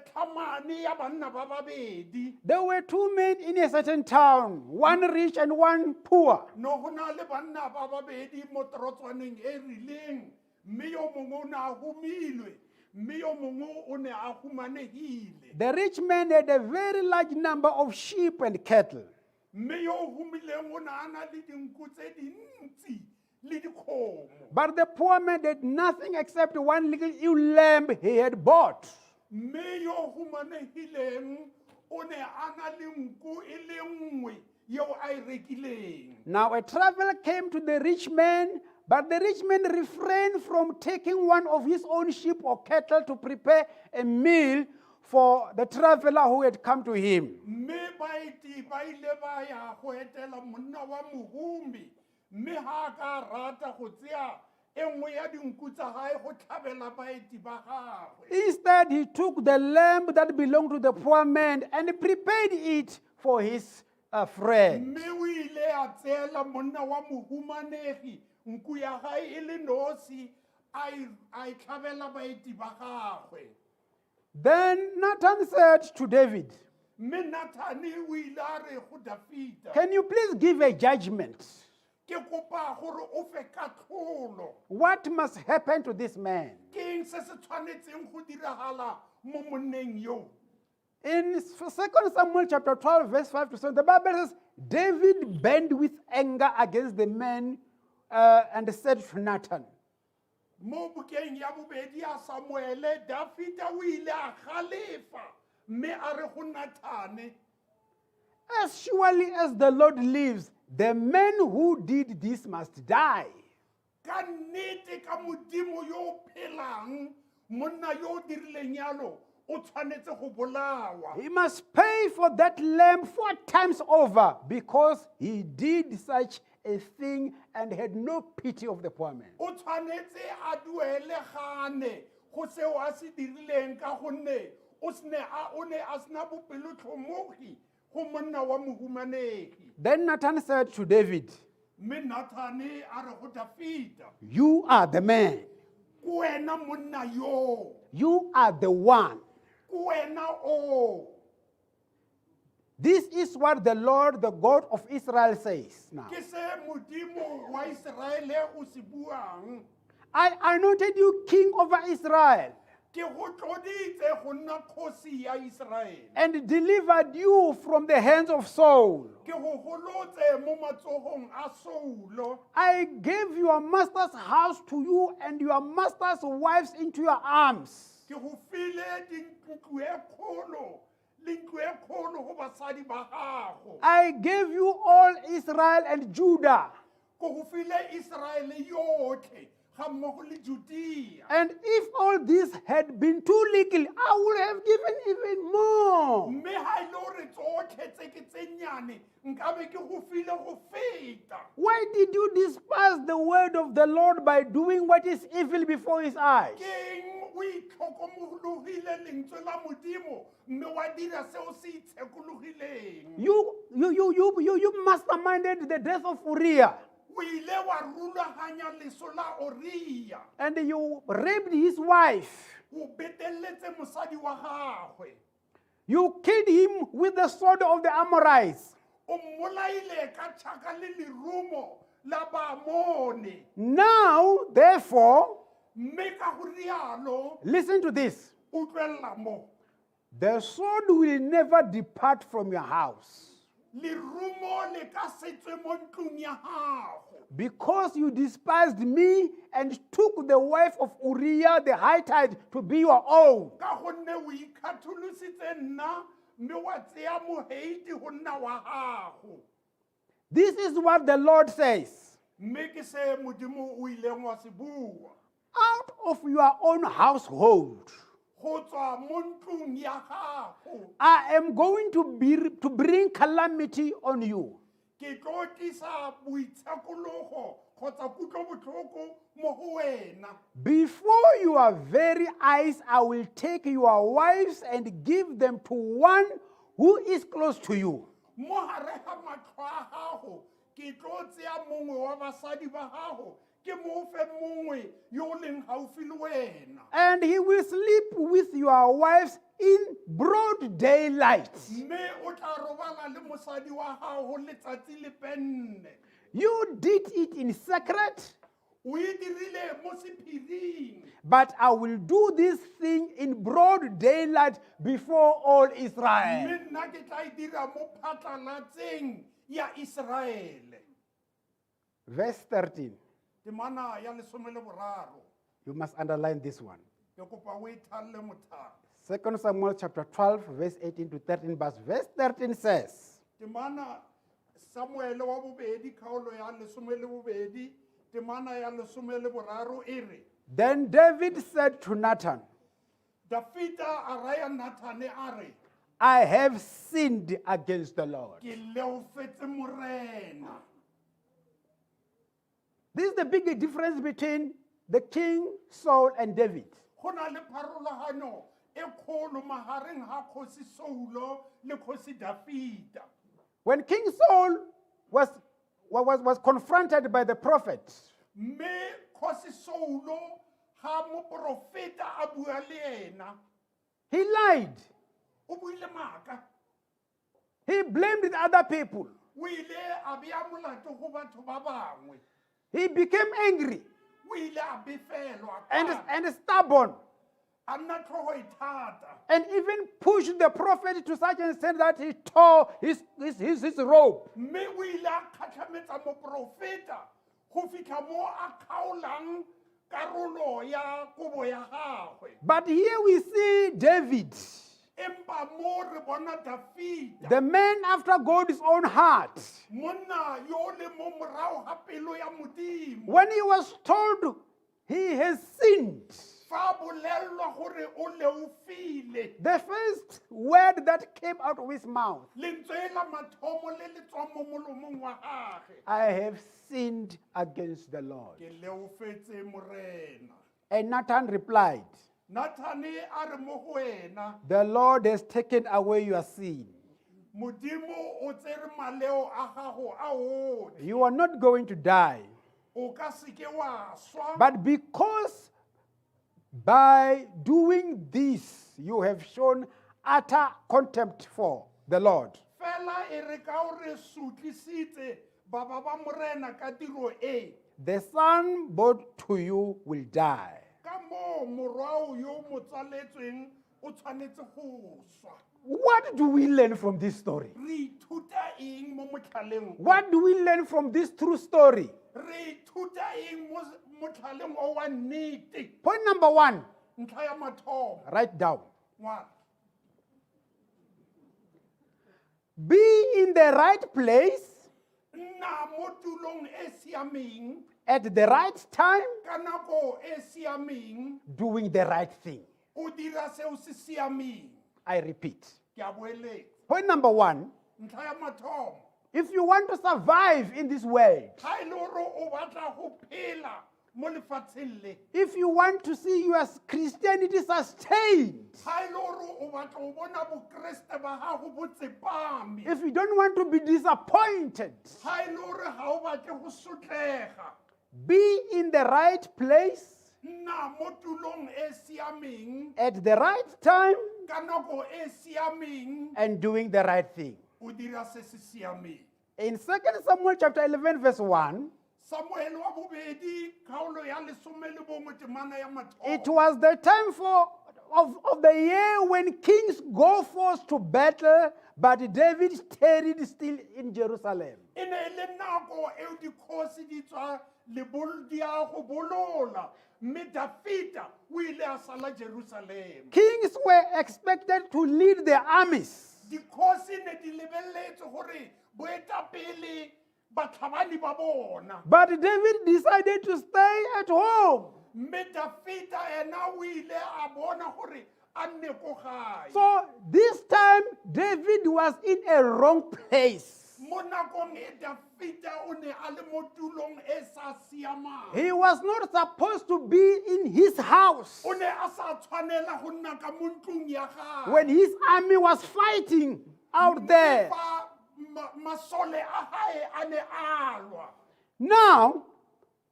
Speaker 3: tlhamane ya banna ba babedi.
Speaker 2: There were two men in a certain town, one rich and one poor.
Speaker 3: No go na le banna ba babedi mo torotswaneng e rileng mme yo mongwe o ne a humilwe mme yo mongwe o ne a humanegile.
Speaker 2: The rich man had a very large number of sheep and cattle.
Speaker 3: Mme yo o humileng o ne a na le dinku tse dintsi le dikgomo.
Speaker 2: But the poor man had nothing except one little ewe lamb he had bought.
Speaker 3: Mme yo o humanegileng o ne a na le nku e le nngwe yeo a e rekileng.
Speaker 2: Now a traveler came to the rich man, but the rich man refrained from taking one of his own sheep or cattle to prepare a meal for the traveler who had come to him.
Speaker 3: Mme baeti ba ile ba ya go etela monna wa mohumi mme ha ka rata go tseya e nngwe ya dinku tsa gae go tlhabela baeti ba gagwe.
Speaker 2: Instead, he took the lamb that belonged to the poor man and prepared it for his friend.
Speaker 3: Mme o ile a tseela monna wa mohumanegi nku ya gae e le nosi a e tlhabela baeti ba gagwe.
Speaker 2: Then Nathan said to David,
Speaker 3: Mme Nathane o ile a re go Dafita,
Speaker 2: can you please give a judgment?
Speaker 3: ke kopa gore o fe katlholo.
Speaker 2: What must happen to this man?
Speaker 3: Ke eng se se tshwanetseng go diragala mo monneng yo?
Speaker 2: In 2 Samuel chapter 12, verse 5 to 7, the Bible says, David burned with anger against the man and said to Nathan,
Speaker 3: Mo bukeng ya bobedi ya Samuele, Dafita o ile a galefa mme a re go Nathane,
Speaker 2: as surely as the Lord lives, the man who did this must die.
Speaker 3: ka nnete ka Modimo yo o phelang monna yo o dirileng yalo o tshwanetse go bolawa.
Speaker 2: He must pay for that lamb 4 times over because he did such a thing and had no pity of the poor man.
Speaker 3: O tshwanetse a duele gane go seo a se dirileng ka gonne o ne a sena bopelotlhomogi go monna wa mohumanegi.
Speaker 2: Then Nathan said to David,
Speaker 3: Mme Nathane a re go Dafita,
Speaker 2: you are the man.
Speaker 3: ke wena monna yo,
Speaker 2: You are the one.
Speaker 3: ke wena o.
Speaker 2: This is what the Lord, the God of Israel, says now.
Speaker 3: Ke se Modimo wa Israele o se buang.
Speaker 2: I anointed you king over Israel
Speaker 3: Ke go tloditse go nna kgosi ya Israele.
Speaker 2: and delivered you from the hands of Saul.
Speaker 3: Ke go golotse mo matsogong a Saulo.
Speaker 2: I gave your master's house to you and your master's wives into your arms.
Speaker 3: Ke go file ntlo e kgolo le ntlo e kgolo go basadi ba gago.
Speaker 2: I gave you all Israel and Judah.
Speaker 3: Ke go file Israele yotlhe ga mmogo le Judea.
Speaker 2: And if all this had been too little, I would have given even more.
Speaker 3: Mme ha ile gore tsotlhe tse ke tse nnyane nkabe ke go file go feta.
Speaker 2: Why did you despise the word of the Lord by doing what is evil before his eyes?
Speaker 3: Ke eng o itlhokomologile lentswe la Modimo mme wa dira seo se itshekologileng.
Speaker 2: You masterminded the death of Uriah,
Speaker 3: O ile wa rulaganya leso la Oria.
Speaker 2: and you raped his wife.
Speaker 3: O beteletse mosadi wa gagwe.
Speaker 2: You killed him with the sword of the Amorites.
Speaker 3: O mmolaile ka tšhaka le lerumo la Baamone.
Speaker 2: Now, therefore,
Speaker 3: Mme ka go rialo
Speaker 2: listen to this.
Speaker 3: o tloelela mo.
Speaker 2: The sword will never depart from your house.
Speaker 3: lerumo le ka se tswe mo ntlong ya gago
Speaker 2: because you despised me and took the wife of Uriah the Hittite to be your own.
Speaker 3: ka gonne o ikgatholositse nna mme wa tseya moheiti go nna wa gago
Speaker 2: This is what the Lord says.
Speaker 3: mme ke se modimo o ileng wa se bua
Speaker 2: Out of your own household,
Speaker 3: go tswa mo ntlong ya gago
Speaker 2: I am going to bring calamity on you.
Speaker 3: ke tlo tlisa boitshekologo kgotsa kutlobotlhoko mo go wena
Speaker 2: Before your very eyes, I will take your wives and give them to one who is close to you.
Speaker 3: mo gare ga matlho a gago ke tlo tseya mongwe wa basadi ba gago ke mo fe mongwe yo o leng gaufi le wena
Speaker 2: And he will sleep with your wives in broad daylight.
Speaker 3: mme o tla robala le mosadi wa gago letsatsi le penne
Speaker 2: You did it in secret,
Speaker 3: o e dirile mo sephiring
Speaker 2: but I will do this thing in broad daylight before all Israel.
Speaker 3: mme nna ke tla e dira mo phatlalatseng ya Iseraele
Speaker 2: Verse 13.
Speaker 3: temana ya lesome le boraro
Speaker 2: You must underline this one.
Speaker 3: ke kopa o e thalle mothata
Speaker 2: 2 Samuel chapter 12, verse 18 to 13, but verse 13 says,
Speaker 3: temana Samuele wa bobedi kgaolo ya lesome le bobedi temana ya lesome le boraro e re
Speaker 2: Then David said to Nathan,
Speaker 3: Dafita a raya Nathane a re
Speaker 2: I have sinned against the Lord.
Speaker 3: ke leofetse morena
Speaker 2: This is the big difference between the king Saul and David.
Speaker 3: go na le pharologano e kgolo magareng ga kgosi Saulo le kgosi Dafita
Speaker 2: When King Saul was confronted by the prophet,
Speaker 3: mme kgosi Saulo ga moprofeta a bua le ena
Speaker 2: he lied.
Speaker 3: o buile maaka
Speaker 2: He blamed the other people.
Speaker 3: o ile a bea molato go batho ba bangwe
Speaker 2: He became angry
Speaker 3: o ile a befelwa
Speaker 2: and stubborn,
Speaker 3: a nna tlhogo e thata
Speaker 2: and even pushed the prophet to such an extent that he tore his robe.
Speaker 3: mme o ile a kgatlhametsa moprofeta go fitlha mo a kgaolang karolo ya kobo ya gagwe
Speaker 2: But here we see David,
Speaker 3: empa mo re bona Dafita
Speaker 2: the man after God's own heart.
Speaker 3: monna yo o le mo morago ga pelo ya modimo
Speaker 2: When he was told he has sinned,
Speaker 3: fa bolelwa gore o leofile
Speaker 2: the first word that came out of his mouth,
Speaker 3: lentswe la mathomo le le tswang mo molomong wa gage
Speaker 2: I have sinned against the Lord.
Speaker 3: ke leofetse morena
Speaker 2: And Nathan replied,
Speaker 3: Nathane a re mo go wena
Speaker 2: the Lord has taken away your sin.
Speaker 3: modimo o tsere maleo a gago a otlhe
Speaker 2: You are not going to die.
Speaker 3: o ka seke wa swa
Speaker 2: But because by doing this, you have shown utter contempt for the Lord.
Speaker 3: fela e re ka o re sutlisitse ba morena ka tiro e
Speaker 2: The son born to you will die.
Speaker 3: ka moo morwao yo mo tsaletsweng o tshwanetse go swa
Speaker 2: What do we learn from this story?
Speaker 3: re ithuta eng mo motlhaleng o?
Speaker 2: What do we learn from this true story?
Speaker 3: re ithuta eng mo motlhaleng o wa nnete
Speaker 2: Point number 1,
Speaker 3: ntlha ya mathomo
Speaker 2: write down.
Speaker 3: ngwana
Speaker 2: Be in the right place
Speaker 3: nna mo tulong e siameng
Speaker 2: at the right time,
Speaker 3: ka nako e siameng
Speaker 2: doing the right thing.
Speaker 3: o dira seo se siameng
Speaker 2: I repeat.
Speaker 3: ke a boeletsa
Speaker 2: Point number 1,
Speaker 3: ntlha ya mathomo
Speaker 2: if you want to survive in this world,
Speaker 3: ga e le gore o batla go phela mo lefatsheng le
Speaker 2: if you want to see your Christianity sustained,
Speaker 3: ga e le gore o batla go bona bokeresete ba gago bo tsepame
Speaker 2: if you don't want to be disappointed,
Speaker 3: ga e le gore ga o batle go sotlega
Speaker 2: be in the right place
Speaker 3: nna mo tulong e siameng
Speaker 2: at the right time
Speaker 3: ka nako e siameng
Speaker 2: and doing the right thing.
Speaker 3: o dira se se siameng
Speaker 2: In 2 Samuel chapter 11 verse 1,
Speaker 3: samuele wa bobedi kgaolo ya lesome le bongwe temana ya
Speaker 2: it
Speaker 3: mathomo
Speaker 2: was the time of the year when kings go forth to battle, but David tarried still in Jerusalem.
Speaker 3: E ne le nako eo dikgosi di tswa di a go bolola, mme Dafita o ile a sala Jerusalem.
Speaker 2: Kings were expected to lead the armies.
Speaker 3: Dikgosi ne di lebelletse gore boetapele batlhabani ba bona.
Speaker 2: But David decided to stay at home.
Speaker 3: Mme Dafita ena o ile a bona gore a nne ko gae.
Speaker 2: So this time, David was in a wrong place.
Speaker 3: Mo nakong e Dafita o ne a le mo tulong e sa siamang.
Speaker 2: He was not supposed to be in his house
Speaker 3: O ne a sa tshwanela go nna ka mo ntlong ya gagwe.
Speaker 2: when his army was fighting out there.
Speaker 3: Fa masole a gae a ne a lwa.
Speaker 2: Now,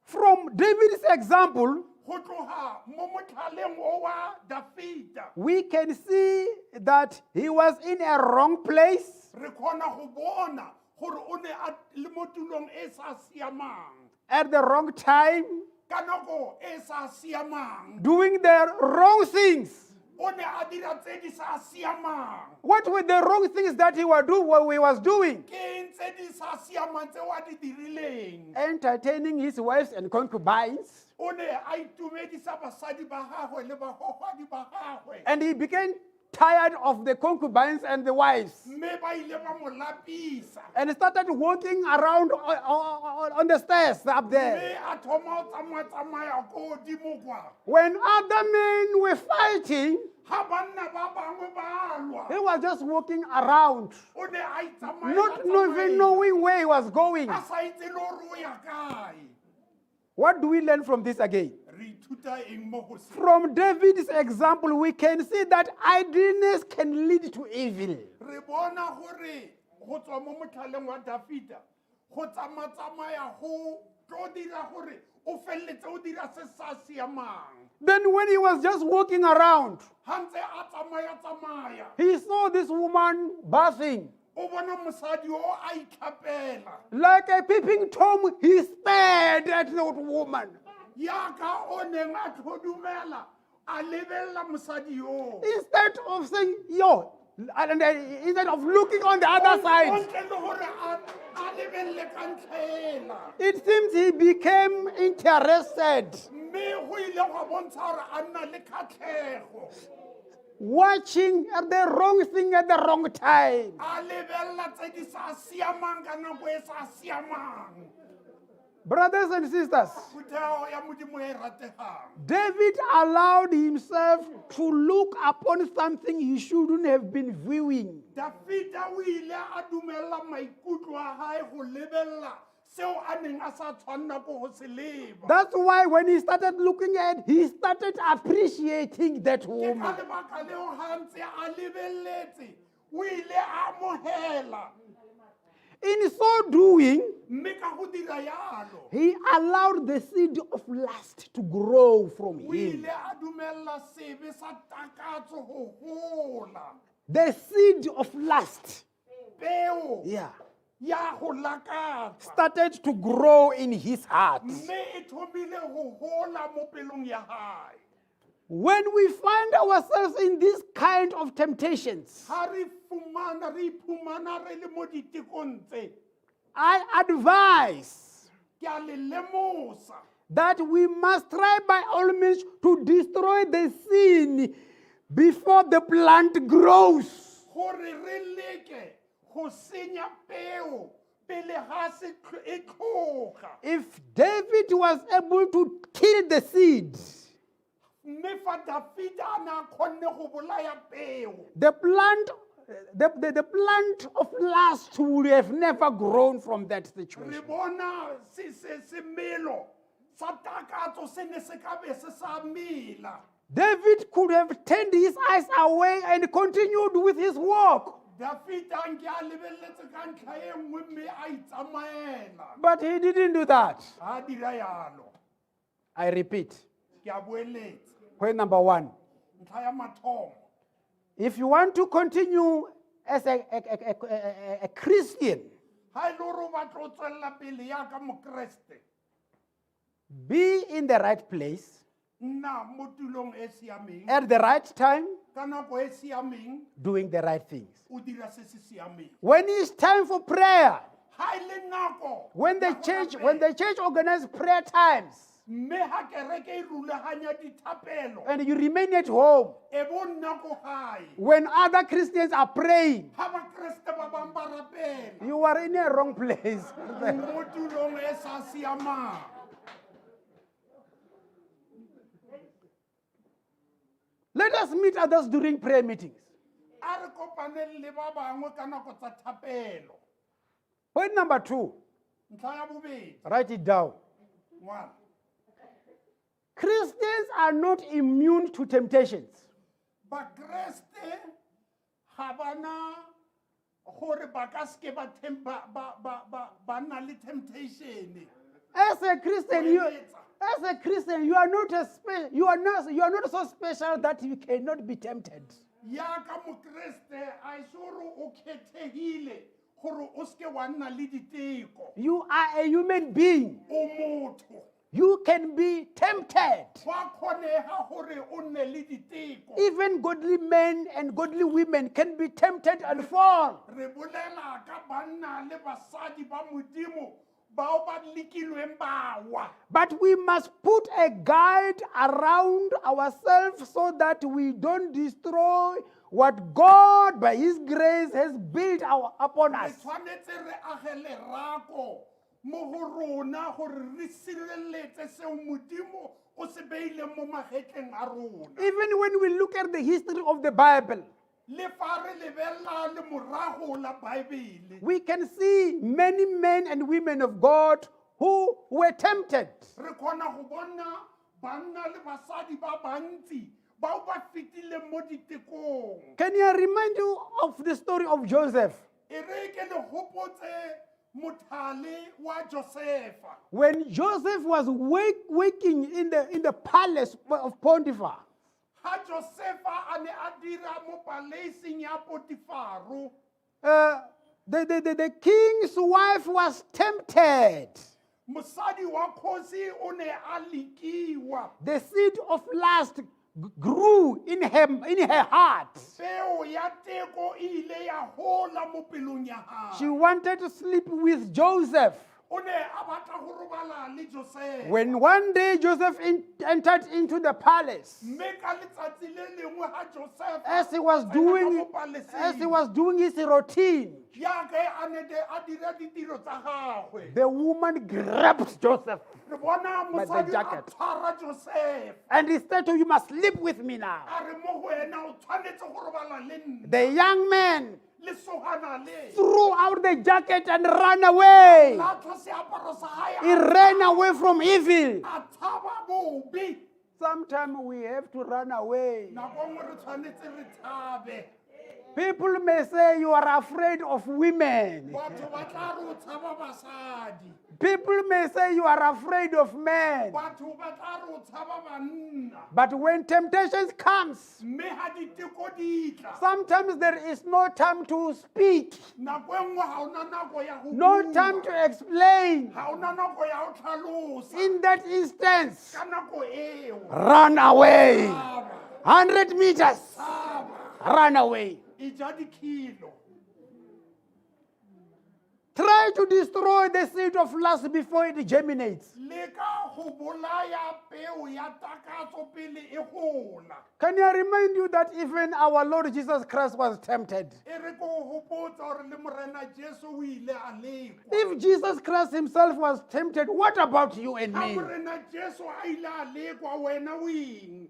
Speaker 2: from David's example,
Speaker 3: Go tloga mo motlhaleng o wa Dafita,
Speaker 2: we can see that he was in a wrong place
Speaker 3: re kgona go bona gore o ne a le mo tulong e sa siamang,
Speaker 2: at the wrong time,
Speaker 3: ka nako e sa siamang.
Speaker 2: doing the wrong things.
Speaker 3: O ne a dira tse di sa siamang.
Speaker 2: What were the wrong things that he was doing?
Speaker 3: Ke eng tse di sa siamang tse wa di dirileng?
Speaker 2: Entertaining his wives and concubines.
Speaker 3: O ne a itumedisa basadi ba gagwe le bagogadi ba gagwe.
Speaker 2: And he became tired of the concubines and the wives.
Speaker 3: Mme ba ile ba mo lapisa.
Speaker 2: And started walking around on the stairs up there.
Speaker 3: Mme a thoma o tsamaya ko godimo kwa.
Speaker 2: When other men were fighting,
Speaker 3: Ha banna ba bangwe ba lwa.
Speaker 2: he was just walking around,
Speaker 3: O ne a itsamaya
Speaker 2: not even knowing where he was going.
Speaker 3: a sa itse le gore o ya kae.
Speaker 2: What do we learn from this again?
Speaker 3: Re ithuta eng mo go se?
Speaker 2: From David's example, we can see that idleness can lead to evil.
Speaker 3: Re bona gore go tswa mo motlhaleng wa Dafita go tsamaya go tlo dira gore o felletse o dira se sa siamang.
Speaker 2: Then when he was just walking around,
Speaker 3: Ha ntse a tsamaya,
Speaker 2: he saw this woman bathing.
Speaker 3: o bona mosadi o a itlhapela.
Speaker 2: Like a peeping Tom, he stared at that woman.
Speaker 3: Yaka o neng a tlhodumela a lebella mosadi yo.
Speaker 2: Instead of saying, yo, and instead of looking on the other side,
Speaker 3: Ntle le gore a lebelle ka ntlhela.
Speaker 2: it seems he became interested,
Speaker 3: Mme go ile gwa bontsha gore a nna le kgatlhego.
Speaker 2: watching at the wrong thing at the wrong time.
Speaker 3: A lebella tse di sa siamang ka nako e sa siamang.
Speaker 2: Brothers and sisters,
Speaker 3: Putheo ya Modimo e rategang.
Speaker 2: David allowed himself to look upon something he shouldn't have been viewing.
Speaker 3: Dafita o ile a dumella maikutlo a hae go lebella seo a neng a sa tshwanna ko go se leba.
Speaker 2: That's why when he started looking at, he started appreciating that
Speaker 3: Ke ka
Speaker 2: woman.
Speaker 3: lebaka leo ga ntse a lebelletse o ile a amohela.
Speaker 2: In so doing,
Speaker 3: Mme ka go dira yalo
Speaker 2: he allowed the seed of lust to grow from
Speaker 3: o
Speaker 2: him.
Speaker 3: ile a dumella sebe sa takatso go gola.
Speaker 2: The seed of lust,
Speaker 3: Peo
Speaker 2: yeah,
Speaker 3: ya go lakatsa.
Speaker 2: started to grow in his heart.
Speaker 3: Mme e thomile go gola mo pelong ya hae.
Speaker 2: When we find ourselves in this kind of temptations,
Speaker 3: Ha re iphumana re le mo ditekong tse,
Speaker 2: I advise
Speaker 3: ke a le lemosa
Speaker 2: that we must try by all means to destroy the sin before the plant grows.
Speaker 3: gore re leke go senya peo pele ga se e tlhoga.
Speaker 2: If David was able to kill the seed,
Speaker 3: Mme fa Dafita a ne a kgonne go bolaya peo,
Speaker 2: the plant of lust would have never grown from that
Speaker 3: re
Speaker 2: situation.
Speaker 3: bona semelo sa takatso se ne se ka be se sa mela.
Speaker 2: David could have turned his eyes away and continued with his walk,
Speaker 3: Dafita nke a lebelletse ka ntlha e nngwe mme a itsamaela.
Speaker 2: but he didn't do that.
Speaker 3: Ha a dira yalo,
Speaker 2: I repeat.
Speaker 3: ke a boeletsa.
Speaker 2: Point number one.
Speaker 3: Ntlha ya mathomo,
Speaker 2: If you want to continue as a Christian,
Speaker 3: ha e le gore o batla o tswelela pele yaka mokreste,
Speaker 2: be in the right place,
Speaker 3: nna mo tulong e siameng
Speaker 2: at the right time,
Speaker 3: ka nako e siameng
Speaker 2: doing the right things.
Speaker 3: o dira se se siameng
Speaker 2: When it's time for prayer,
Speaker 3: ha ile nako
Speaker 2: when the church organizes prayer times,
Speaker 3: mme ha kereke e rulaganya dithapelo
Speaker 2: and you remain at home,
Speaker 3: e bo nna ko gae
Speaker 2: when other Christians are praying,
Speaker 3: ha bakreste ba bang ba rapela
Speaker 2: you are in a wrong place.
Speaker 3: mo tulong e sa siamang
Speaker 2: Let us meet others during prayer meetings.
Speaker 3: a re kopaneng le ba bangwe ka nako tsa thapelo
Speaker 2: Point number 2,
Speaker 3: ntlha ya bobedi
Speaker 2: write it down.
Speaker 3: ngwana
Speaker 2: Christians are not immune to temptations.
Speaker 3: bakreste ga bana gore ba ka ske ba nna le temptation
Speaker 2: As a Christian, you are not you are not so special that you cannot be tempted.
Speaker 3: yaka mokreste a e se gore o kgethegile gore o ske wa nna le diteko
Speaker 2: You are a human being.
Speaker 3: o motho
Speaker 2: You can be tempted.
Speaker 3: gwa kgonega gore o nne le diteko
Speaker 2: Even godly men and godly women can be tempted and fall.
Speaker 3: re bolela ka banna le basadi ba modimo bao ba lekilweng bawa
Speaker 2: But we must put a guide around ourselves so that we don't destroy what God, by His grace, has built upon
Speaker 3: re
Speaker 2: us.
Speaker 3: tshwanetse re age lerako mo go rona gore re sireletse seo modimo o se beileng mo magetleng a rona
Speaker 2: Even when we look at the history of the Bible,
Speaker 3: le fa re lebelela le morago la baebele
Speaker 2: we can see many men and women of God who were tempted.
Speaker 3: re kgona go bona banna le basadi ba bantsi bao ba fetileng mo ditekong
Speaker 2: Can I remind you of the story of Joseph?
Speaker 3: e re ke le gopotse mothale wa Josefa
Speaker 2: When Joseph was waking in the palace of Potiphar,
Speaker 3: ha Josefa a ne a dira mo palaising ya Potifaro
Speaker 2: the king's wife was tempted.
Speaker 3: mosadi wa kgosi o ne a lekiwa
Speaker 2: The seed of lust grew in her heart.
Speaker 3: peo ya teko e ile ya hola mo pelong ya
Speaker 2: She
Speaker 3: gagwe
Speaker 2: wanted to sleep with Joseph.
Speaker 3: o ne a batla go robala le Josefa
Speaker 2: When one day Joseph entered into the palace,
Speaker 3: mme ka letsatsi le lengwe ha Josefa
Speaker 2: as he was
Speaker 3: a tsena ka
Speaker 2: doing
Speaker 3: mo palesing,
Speaker 2: as he was doing his routine,
Speaker 3: yaka a ne a dira ditiro tsa gagwe
Speaker 2: the woman grabbed Joseph
Speaker 3: re bona
Speaker 2: By the
Speaker 3: mosadi a
Speaker 2: jacket.
Speaker 3: tshwara Josefa
Speaker 2: and he said to her, "You must sleep with me now."
Speaker 3: a re mo go wena o tshwanetse go robala le nna
Speaker 2: The young man
Speaker 3: lesogana le
Speaker 2: threw out the jacket and ran away.
Speaker 3: latlha seaparo sa
Speaker 2: He
Speaker 3: gae
Speaker 2: ran away from evil.
Speaker 3: a tshaba bobe
Speaker 2: Sometimes we have to run away.
Speaker 3: nako nngwe re tshwanetse re tshabe
Speaker 2: People may say you are afraid of women.
Speaker 3: batho ba tla re o tshaba basadi
Speaker 2: People may say you are afraid of men.
Speaker 3: batho ba tla re o tshaba banna
Speaker 2: But when temptations comes,
Speaker 3: mme ha diteko di tla
Speaker 2: sometimes there is no time to speak,
Speaker 3: nako e nngwe ga ona nako ya go
Speaker 2: no
Speaker 3: bua.
Speaker 2: time to explain.
Speaker 3: ga ona nako ya go tlhalosa
Speaker 2: In that instance,
Speaker 3: ka nako eo
Speaker 2: run away.
Speaker 3: tshaba
Speaker 2: 100 meters,
Speaker 3: tshaba
Speaker 2: run away.
Speaker 3: e ja dikilo
Speaker 2: Try to destroy the seed of lust before it germinates.
Speaker 3: leka go bolaya peo ya takatso pele e gola
Speaker 2: Can I remind you that even our Lord Jesus Christ was tempted?
Speaker 3: e re ko gopotsa gore le morena Jesu o ile a lekwa
Speaker 2: If Jesus Christ himself was tempted, what about you and
Speaker 3: ha
Speaker 2: me?
Speaker 3: morena Jesu a ile a lekwa wena o eng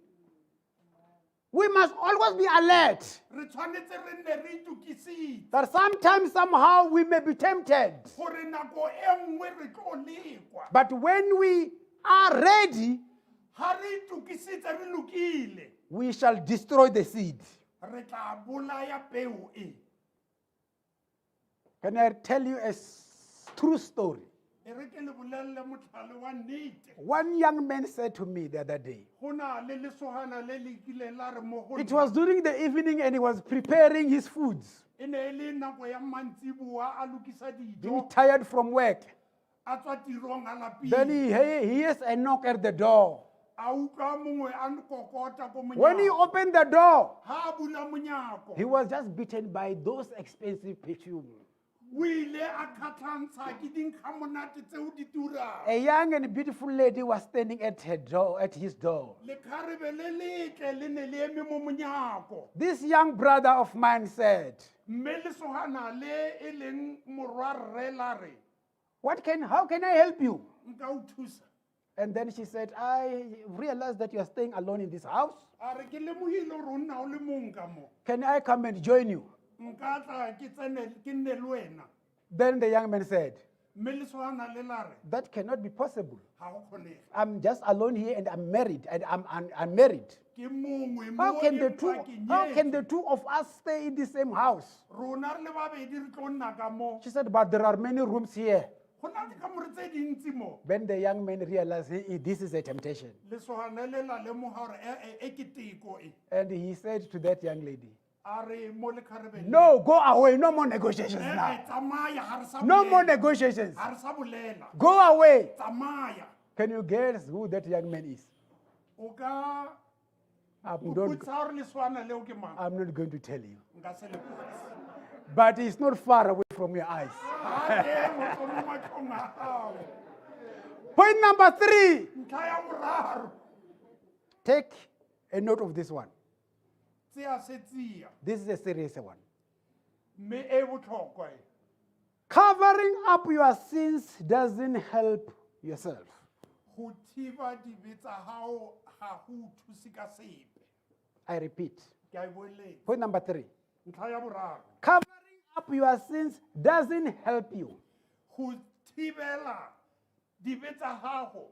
Speaker 2: We must always be alert
Speaker 3: re tshwanetse re nne re itukisitse
Speaker 2: that sometimes, somehow, we may be tempted.
Speaker 3: gore nako e nngwe re tlo lekwa
Speaker 2: But when we are ready,
Speaker 3: ha re itukisitse re lokile
Speaker 2: we shall destroy the seed.
Speaker 3: re tla bolaya peo e
Speaker 2: Can I tell you a true story?
Speaker 3: e re ke le bolelle motlhale wa nnete
Speaker 2: One young man said to me the other day,
Speaker 3: go na le lesogana le le kileng la re mo go
Speaker 2: it was during the evening and he was preparing his foods,
Speaker 3: e ne e le nako ya mantsiboa a lokisa
Speaker 2: being
Speaker 3: dijo
Speaker 2: tired from work.
Speaker 3: a tswa tirong a
Speaker 2: Then
Speaker 3: lapile
Speaker 2: he hears a knock at the door.
Speaker 3: a utlwa mongwe a nkokota ko
Speaker 2: When he
Speaker 3: monyako.
Speaker 2: opened the door,
Speaker 3: Ha a bula monyako,
Speaker 2: he was just beaten by those expensive perfume.
Speaker 3: o ile a kgatlhantsha ke dinkga monate tseo di turang.
Speaker 2: A young and beautiful lady was standing at her door, at his door.
Speaker 3: Lekgarebe le letle le ne le eme mo monyako.
Speaker 2: This young brother of mine said,
Speaker 3: Mme lesogana le e leng morwa rre la re,
Speaker 2: how can I help you?
Speaker 3: nka o thusa.
Speaker 2: And then she said, I realized that you are staying alone in this house.
Speaker 3: A re ke lemogile gore o nna o le mong ka mo.
Speaker 2: Can I come and join you?
Speaker 3: Nka tla ke nne le wena.
Speaker 2: Then the young man said,
Speaker 3: Mme lesogana le la re,
Speaker 2: that cannot be possible.
Speaker 3: ga go kgonege.
Speaker 2: I'm just alone here and I'm married and I'm married.
Speaker 3: Ke mongwe
Speaker 2: How
Speaker 3: mo
Speaker 2: can
Speaker 3: empa
Speaker 2: the two of us stay in the same house?
Speaker 3: rona re le babedi re tlo nna ka mo.
Speaker 2: She said, but there are many rooms here.
Speaker 3: Go na le kamore tse dintsi mo.
Speaker 2: Then the young man realized this is a temptation.
Speaker 3: Lesogana le la lemoga gore e ke teko e.
Speaker 2: And he said to that young lady,
Speaker 3: A re mo lekgarebeng.
Speaker 2: no, go away. No more negotiations now.
Speaker 3: Tsamaya ga re sa
Speaker 2: No more
Speaker 3: bolela.
Speaker 2: negotiations.
Speaker 3: Ga re sa bolela.
Speaker 2: Go away.
Speaker 3: Tsamaya.
Speaker 2: Can you guess who that young man is?
Speaker 3: O ka
Speaker 2: I'm
Speaker 3: o
Speaker 2: not,
Speaker 3: putsa gore leswana leo ke mang.
Speaker 2: I'm not going to tell you.
Speaker 3: Nka se le putse.
Speaker 2: But it's not far away from your eyes.
Speaker 3: Ha ke mo tlo mo matlhong a gago.
Speaker 2: Point number 3.
Speaker 3: Ntlha ya boraro.
Speaker 2: Take a note of this one.
Speaker 3: Tseya se tsia.
Speaker 2: This is a serious one.
Speaker 3: Mme e botlhokwa e.
Speaker 2: Covering up your sins doesn't help yourself.
Speaker 3: Go thiba dibe tsa gago ga go thuse ka sepe.
Speaker 2: I repeat.
Speaker 3: Ke a e boeletsa.
Speaker 2: Point number 3.
Speaker 3: Ntlha ya boraro.
Speaker 2: Covering up your sins doesn't help you.
Speaker 3: Go thibela dibe tsa gago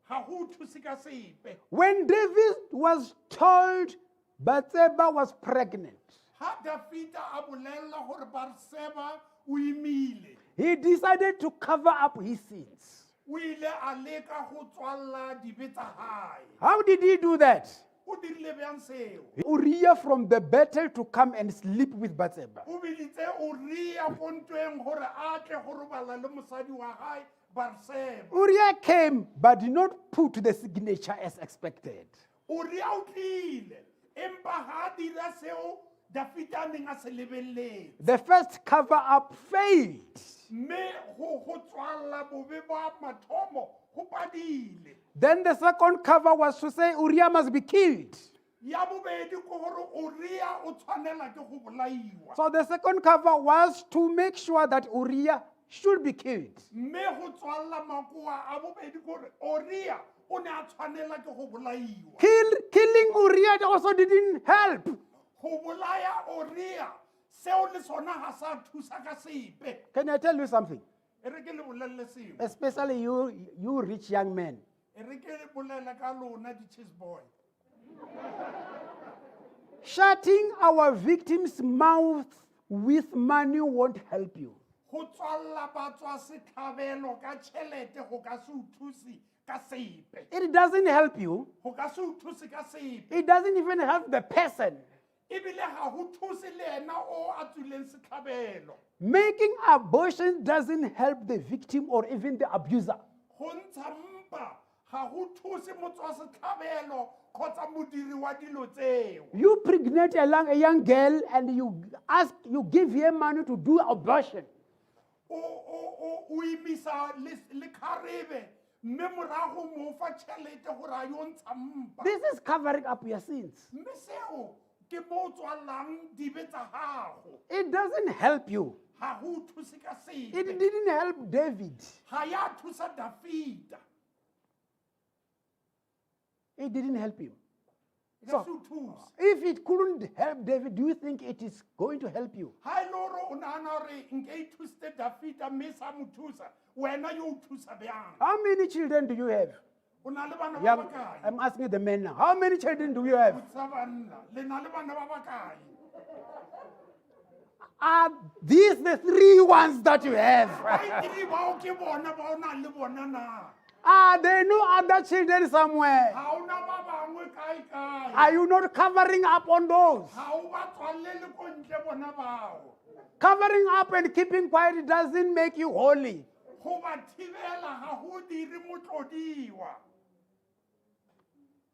Speaker 3: ga go thuse ka sepe.
Speaker 2: When David was told Bathsheba was pregnant,
Speaker 3: Ha Dafita a bolela gore Barseba o imile,
Speaker 2: he decided to cover up his sins.
Speaker 3: o ile a leka go tswalla dibe tsa hae.
Speaker 2: How did he do that?
Speaker 3: O dirile bjang seo?
Speaker 2: Uriah from the battle to come and sleep with Bathsheba.
Speaker 3: O biditse Uria ko ntweng gore a tle go robala le mosadi wa hae Barseba.
Speaker 2: Uriah came but did not put the signature as expected.
Speaker 3: Uria o tlile, empa ha dira seo Dafita a neng a se lebelletse.
Speaker 2: The first cover up failed.
Speaker 3: Mme go tswalla bobe ba mathomo go padile.
Speaker 2: Then the second cover was to say Uriah must be killed.
Speaker 3: Ya bobedi ko gore Uria o tshwanela ke go bolaiwa.
Speaker 2: So the second cover was to make sure that Uriah should be killed.
Speaker 3: Mme go tswalla makoa a bobedi gore Uria o ne a tshwanela ke go bolaiwa.
Speaker 2: Killing Uriah also didn't help.
Speaker 3: Go bolaya Uria seo le sona ga sa thusa ka sepe.
Speaker 2: Can I tell you something?
Speaker 3: E re ke le bolelle sengwe.
Speaker 2: Especially you rich young men.
Speaker 3: E re ke bolela ka lona di-cheese boy.
Speaker 2: Shutting our victims' mouths with money won't help you.
Speaker 3: Go tswalla batswa setlhabelo ka tšhelete go ka se o thuse ka sepe.
Speaker 2: It doesn't help you.
Speaker 3: Go ka se o thuse ka sepe.
Speaker 2: It doesn't even help the person.
Speaker 3: Ebile ga go thuse le ena o a tswileng setlhabelo.
Speaker 2: Making abortion doesn't help the victim or even the abuser.
Speaker 3: Go ntsha mpa ga go thuse motswa setlhabelo kgotsa modiri wa dilo tseo.
Speaker 2: You pregnant a young girl and you give her money to do abortion.
Speaker 3: O imisa le kgarebe mme morago mo fa tšhelete gore a yo ntsha mpa.
Speaker 2: This is covering up your sins.
Speaker 3: Mme seo ke mo tswallang dibe tsa gago.
Speaker 2: It doesn't help you.
Speaker 3: Ha go thuse ka sepe.
Speaker 2: It didn't help David.
Speaker 3: Ha ya thusa Dafita.
Speaker 2: It didn't help him.
Speaker 3: E ka se o thuse.
Speaker 2: If it couldn't help David, do you think it is going to help you?
Speaker 3: Ha e le gore o nagana gore nke e thusitse Dafita mme sa mo thusa, wena yo o thusa bjang?
Speaker 2: How many children do you have?
Speaker 3: O na le bana ba
Speaker 2: Young,
Speaker 3: bakae?
Speaker 2: I'm asking the men now. How many children do you have?
Speaker 3: Botsa banna, le na le bana ba bakae?
Speaker 2: Are these the 3 ones that you have?
Speaker 3: Baitiri bao ke bona ba o nang le bona na?
Speaker 2: Are there no other children somewhere?
Speaker 3: Ha ona ba bangwe kae?
Speaker 2: Are you not covering up on those?
Speaker 3: Ha o ba tswalele ko ntle bona bao.
Speaker 2: Covering up and keeping quiet doesn't make you holy.
Speaker 3: Go ba thibela ga go dire motlodiwa.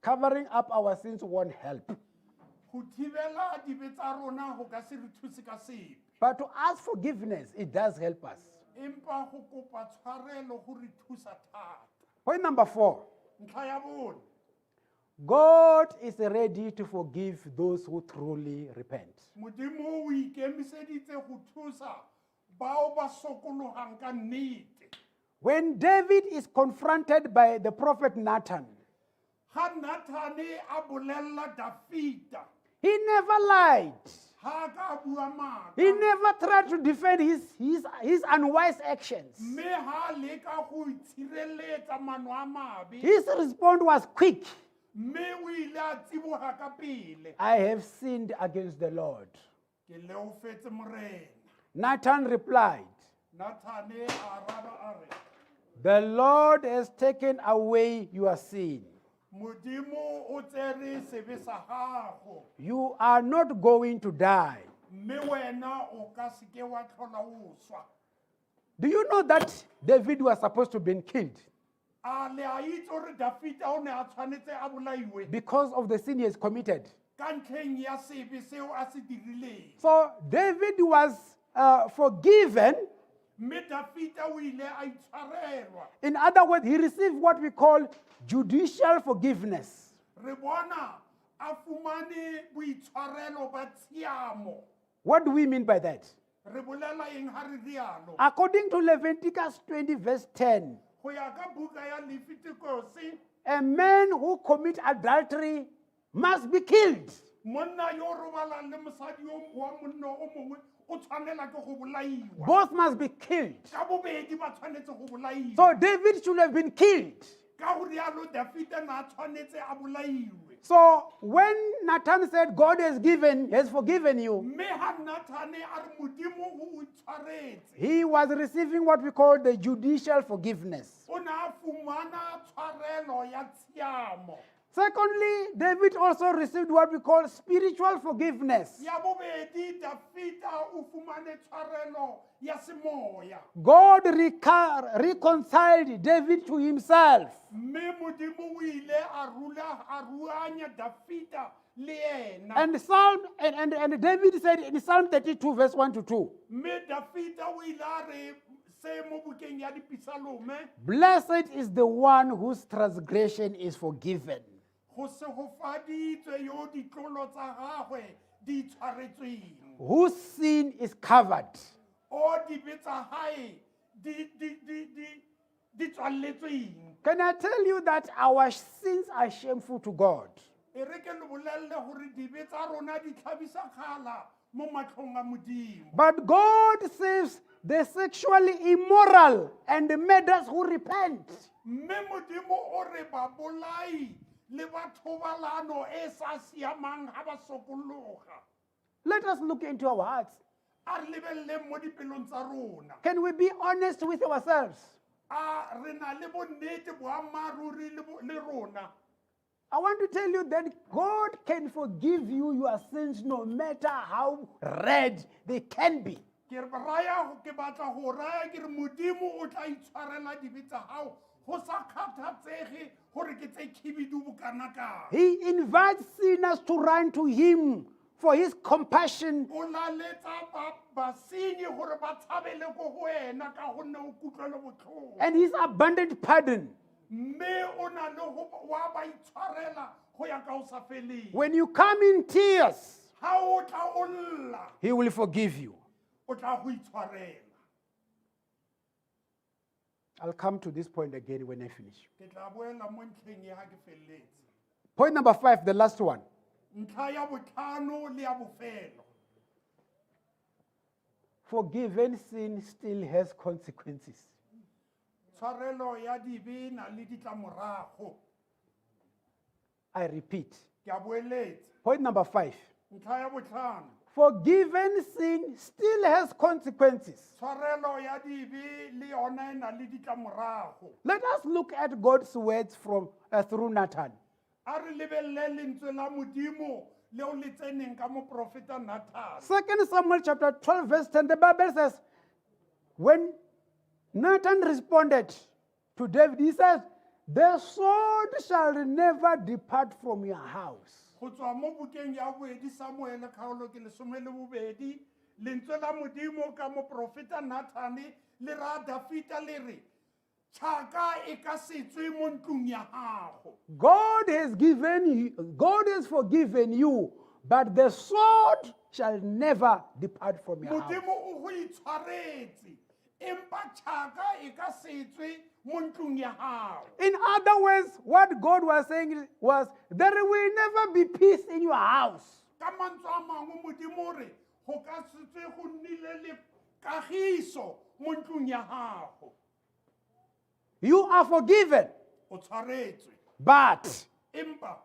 Speaker 2: Covering up our sins won't help.
Speaker 3: Go thibela dibe tsa rona go ka se re thuse ka sepe.
Speaker 2: But to ask forgiveness, it does help us.
Speaker 3: Empa go kopa tshwarelo go re thusa thata.
Speaker 2: Point number 4.
Speaker 3: Ntlha ya bone,
Speaker 2: God is ready to forgive those who truly repent.
Speaker 3: Modimo o ikemiseditse go thusa bao ba sokologang ka nnete.
Speaker 2: When David is confronted by the prophet Nathan,
Speaker 3: Ha Nathane a bolella Dafita,
Speaker 2: he never lied.
Speaker 3: ha ka bua maaka.
Speaker 2: He never tried to defend his unwise actions.
Speaker 3: Mme ha leka go itshireletsa maano a mabe.
Speaker 2: His response was quick.
Speaker 3: Mme o ile a tsiboga ka pele.
Speaker 2: I have sinned against the Lord.
Speaker 3: Ke leofetse morena.
Speaker 2: Nathan replied,
Speaker 3: Nathane a araba a re,
Speaker 2: the Lord has taken away your sin.
Speaker 3: Modimo o tsere sebe sa gago.
Speaker 2: You are not going to die.
Speaker 3: Mme wena o ka se ke wa tlhola o swa.
Speaker 2: Do you know that David was supposed to have been killed
Speaker 3: A le a itse gore Dafita o ne a tshwanetse a bolaiwe
Speaker 2: because of the sin he has committed?
Speaker 3: ka ntlheng ya sebe seo a se dirileng.
Speaker 2: So David was forgiven.
Speaker 3: Mme Dafita o ile a itshwarelwa.
Speaker 2: In other words, he received what we call judicial forgiveness.
Speaker 3: Re bona a fumane boitshwarelo ba tshiamo.
Speaker 2: What do we mean by that?
Speaker 3: Re bolela eng ha re rialo?
Speaker 2: According to Leviticus 20, verse 10,
Speaker 3: Go ya ka buka ya Leviticus,
Speaker 2: a man who commits adultery must be killed.
Speaker 3: monna yo robalang le mosadi yo wa monna o mongwe o tshwanela ke go bolaiwa.
Speaker 2: Both must be killed.
Speaker 3: Ka bobedi ba tshwanetse go bolaiwa.
Speaker 2: So David should have been killed.
Speaker 3: Ka go rialo Dafita na tshwanetse a bolaiwe.
Speaker 2: So when Nathan said, God has forgiven you,
Speaker 3: Mme ha Nathane a re Modimo o tshwaretse.
Speaker 2: he was receiving what we call the judicial forgiveness.
Speaker 3: O na a fumana tshwarelo ya tshiamo.
Speaker 2: Secondly, David also received what we call spiritual forgiveness.
Speaker 3: Ya bobedi Dafita o fumane tshwarelo ya semoya.
Speaker 2: God reconciled David to himself.
Speaker 3: Mme Modimo o ile a ruanya Dafita le ena.
Speaker 2: And David said in Psalm 32, verse 1 to 2,
Speaker 3: Mme Dafita o ile a re se mo bukeng ya Dipisalome,
Speaker 2: blessed is the one whose transgression is forgiven,
Speaker 3: go se go faditswe yo ditlolo tsa gagwe di tshwaretsweng.
Speaker 2: whose sin is covered.
Speaker 3: O dibe tsa hae di tswaletsweng.
Speaker 2: Can I tell you that our sins are shameful to God?
Speaker 3: E re ke le bolelle gore dibe tsa rona di tlhabisa kgala mo matlhong a Modimo.
Speaker 2: But God saves the sexually immoral and the murderers who repent.
Speaker 3: Mme Modimo o re ba bolai le ba thobalano e sa siamang ha ba sokologa.
Speaker 2: Let us look into our hearts.
Speaker 3: A re lebelleng mo dipelong tsa rona.
Speaker 2: Can we be honest with ourselves?
Speaker 3: A re na le bonnete boammaaruri le rona.
Speaker 2: I want to tell you that God can forgive you your sins no matter how red they can be.
Speaker 3: Ke re raya ke batla go raya ke re Modimo o tla itshwarela dibe tsa hao go sa kgathatsege gore ke tse khibidu bokana kang.
Speaker 2: He invites sinners to run to him for his compassion
Speaker 3: O laletsa basenyi gore ba tshabele ko go wena ka gonne o kutlwele botlhoko.
Speaker 2: and his abundant pardon.
Speaker 3: Mme o na le wa ba itshwarela go ya ka o sa feleng.
Speaker 2: When you come in tears,
Speaker 3: Ha o tla o lla,
Speaker 2: he will forgive you.
Speaker 3: o tla go itshwarela.
Speaker 2: I'll come to this point again when I finish.
Speaker 3: Ke tla boela mo ntlheng e ha ke felletse.
Speaker 2: Point number 5, the last one.
Speaker 3: Ntlha ya botlhano le ya bofelo.
Speaker 2: Forgiven sin still has consequences.
Speaker 3: Tshwarelo ya dibe na le ditlamorago.
Speaker 2: I repeat.
Speaker 3: Ke a boeletse.
Speaker 2: Point number 5.
Speaker 3: Ntlha ya botlhano.
Speaker 2: Forgiven sin still has consequences.
Speaker 3: Tshwarelo ya dibe le yona e na le ditlamorago.
Speaker 2: Let us look at God's words through Nathan.
Speaker 3: A re lebelle lentswe la Modimo leo le tseneng ka mo profeta Nathan.
Speaker 2: 2 Samuel chapter 12, verse 10, the Bible says, when Nathan responded to David, he says, The sword shall never depart from your house.
Speaker 3: Go tswa mo bukeng ya bobedi Samuele kgaolo ke lesome le bobedi, lentswe la Modimo ka moprofeta Nathane le ra Dafita le re, tšhaka e ka se tswe mo ntlong ya gago.
Speaker 2: God has forgiven you, but the sword shall never depart from your house.
Speaker 3: Modimo o go itshwaretse, empa tšhaka e ka se tswe mo ntlong ya gago.
Speaker 2: In other words, what God was saying was, there will never be peace in your house.
Speaker 3: Ka mantswe a mangwe Modimo o re, go ka se tswe go nnile le kagiso mo ntlong ya gago.
Speaker 2: You are forgiven,
Speaker 3: O tshwaretswe,
Speaker 2: but
Speaker 3: empa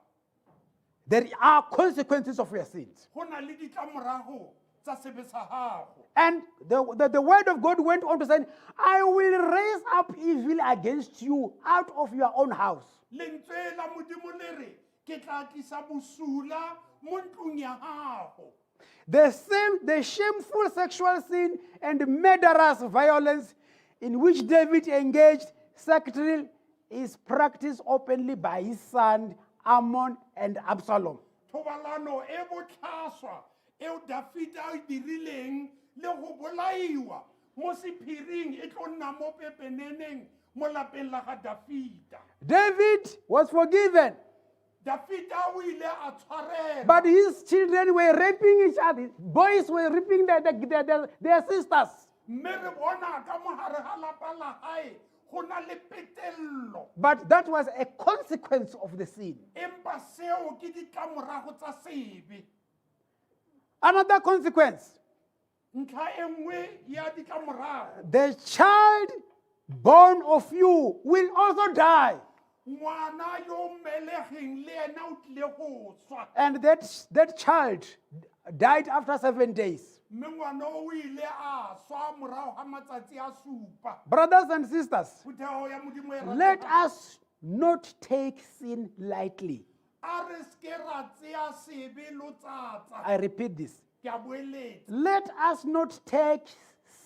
Speaker 2: there are consequences of your sins.
Speaker 3: go na le ditlamorago tsa sebe sa gago.
Speaker 2: And the word of God went on to say, I will raise up evil against you out of your own house.
Speaker 3: Lentswe la Modimo le re, ke tla tlisa bosula mo ntlong ya gago.
Speaker 2: The shameful sexual sin and murderous violence in which David engaged secretly is practiced openly by his son Ammon and Absalom.
Speaker 3: Thobalano e botlhaswa eo Dafita a e dirileng le go bolaiwa mo sephiring e tlo nna mo pepeneneng mo lapeng la ga Dafita.
Speaker 2: David was forgiven,
Speaker 3: Dafita o ile a tshwarelwa,
Speaker 2: but his children were raping each other. Boys were raping their sisters.
Speaker 3: mme re bona ka mogare ga lapa la gae go na le petelelo,
Speaker 2: But that was a consequence of the sin.
Speaker 3: empa seo ke ditlamorago tsa sebe.
Speaker 2: Another consequence,
Speaker 3: Ntlha e nngwe ya ditlamorago,
Speaker 2: the child born of you will also die.
Speaker 3: ngwana yo mmelegeng le ena o tlile go swa,
Speaker 2: And that child died after 7 days.
Speaker 3: mme ngwana o ile a swa morago ga matsatsi a supa.
Speaker 2: Brothers and sisters,
Speaker 3: Phuthego ya Modimo e ratega.
Speaker 2: let us not take sin lightly.
Speaker 3: A re seke ra tseya sebe lotsatsa.
Speaker 2: I repeat this.
Speaker 3: Ke a boeletsa.
Speaker 2: Let us not take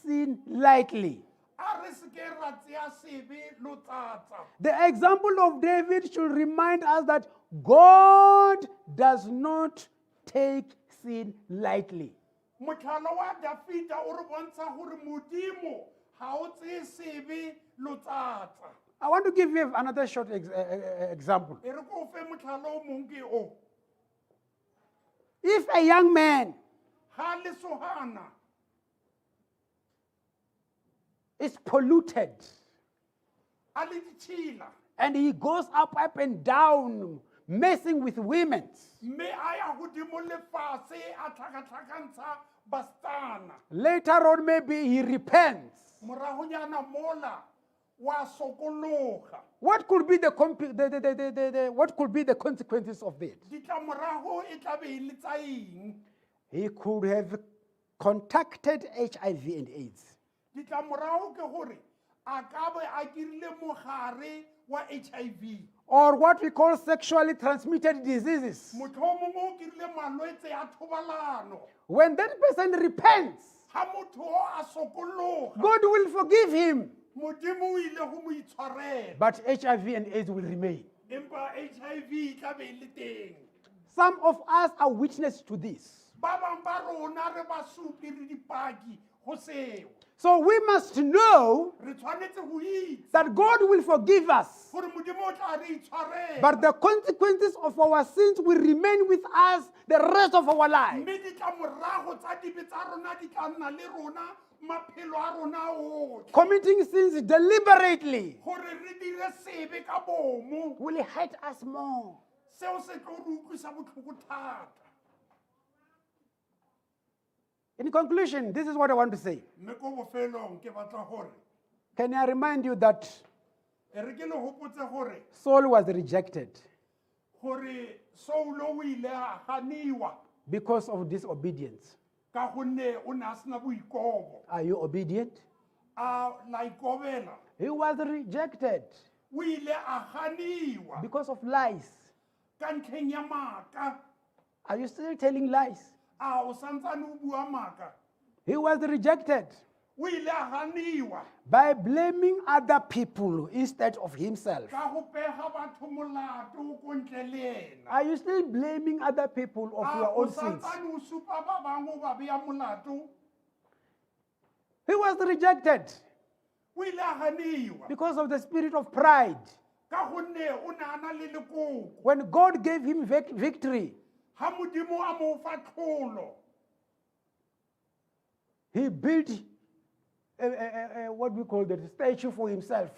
Speaker 2: sin lightly.
Speaker 3: A re seke ra tseya sebe lotsatsa.
Speaker 2: The example of David should remind us that God does not take sin lightly.
Speaker 3: Motlhala wa Dafita o re bontsha gore Modimo ga o tseye sebe lotsatsa.
Speaker 2: I want to give you another short example.
Speaker 3: E re ko fe motlhala o mongwe ke o.
Speaker 2: If a young man
Speaker 3: Ga lesogana
Speaker 2: is polluted
Speaker 3: a le ditšhila,
Speaker 2: and he goes up and down, messing with women,
Speaker 3: mme a ya godimo le fatshe a tlhakatlhakantsha bastana,
Speaker 2: later on maybe he repents.
Speaker 3: moragonyana mola wa sokologa.
Speaker 2: What could be what could be the consequences of that?
Speaker 3: Ditlamorago e tla be e le tsa eng?
Speaker 2: He could have contacted HIV and AIDS.
Speaker 3: Ditlamorago ke gore a ka be a kirile mogare wa HIV.
Speaker 2: Or what we call sexually transmitted diseases.
Speaker 3: Motho o mongwe o kirile malwetse a thobalano.
Speaker 2: When that person repents,
Speaker 3: Ga motho o a sokologa,
Speaker 2: God will forgive him,
Speaker 3: Modimo o ile go mo itshwarela,
Speaker 2: but HIV and AIDS will remain.
Speaker 3: empa HIV e tla be e le teng.
Speaker 2: Some of us are witness to this.
Speaker 3: Ba bang ba rona re ba supi re dipaki go seo.
Speaker 2: So we must know
Speaker 3: Re tshwanetse go itse
Speaker 2: that God will forgive us,
Speaker 3: gore Modimo o tla re itshwarela,
Speaker 2: but the consequences of our sins will remain with us the rest of our lives.
Speaker 3: mme ditlamorago tsa dibe tsa rona di tla nna le rona maphelo a rona otlhe.
Speaker 2: Committing sins deliberately
Speaker 3: Gore re dire sebe ka bomo,
Speaker 2: will hurt us more.
Speaker 3: seo se tlo re utlwisa botlhoko thata.
Speaker 2: In conclusion, this is what I want to say.
Speaker 3: Mme ko bofelong ke batla gore
Speaker 2: Can I remind you that
Speaker 3: e re ke le hopotse gore
Speaker 2: Saul was rejected
Speaker 3: Saulo o ile a ganiwa
Speaker 2: because of disobedience?
Speaker 3: ka gonne o ne a sena boikobo,
Speaker 2: Are you obedient?
Speaker 3: a la ikobela.
Speaker 2: He was rejected
Speaker 3: O ile a ganiwa
Speaker 2: because of lies.
Speaker 3: ka ntlheng ya maaka.
Speaker 2: Are you still telling lies?
Speaker 3: A o santsane o bua maaka?
Speaker 2: He was rejected
Speaker 3: o ile a ganiwa
Speaker 2: by blaming other people instead of himself.
Speaker 3: ka go pega batho molato ko ntle le ena.
Speaker 2: Are you still blaming other people of your
Speaker 3: o
Speaker 2: own sins?
Speaker 3: santsane o supa ba bangwe o ba beya molato,
Speaker 2: He was rejected
Speaker 3: o ile a ganiwa
Speaker 2: because of the spirit of pride.
Speaker 3: ka gonne o ne a na le lekoko.
Speaker 2: When God gave him victory,
Speaker 3: Ha modimo a mo fa tlholo,
Speaker 2: he built what we call the statue for himself.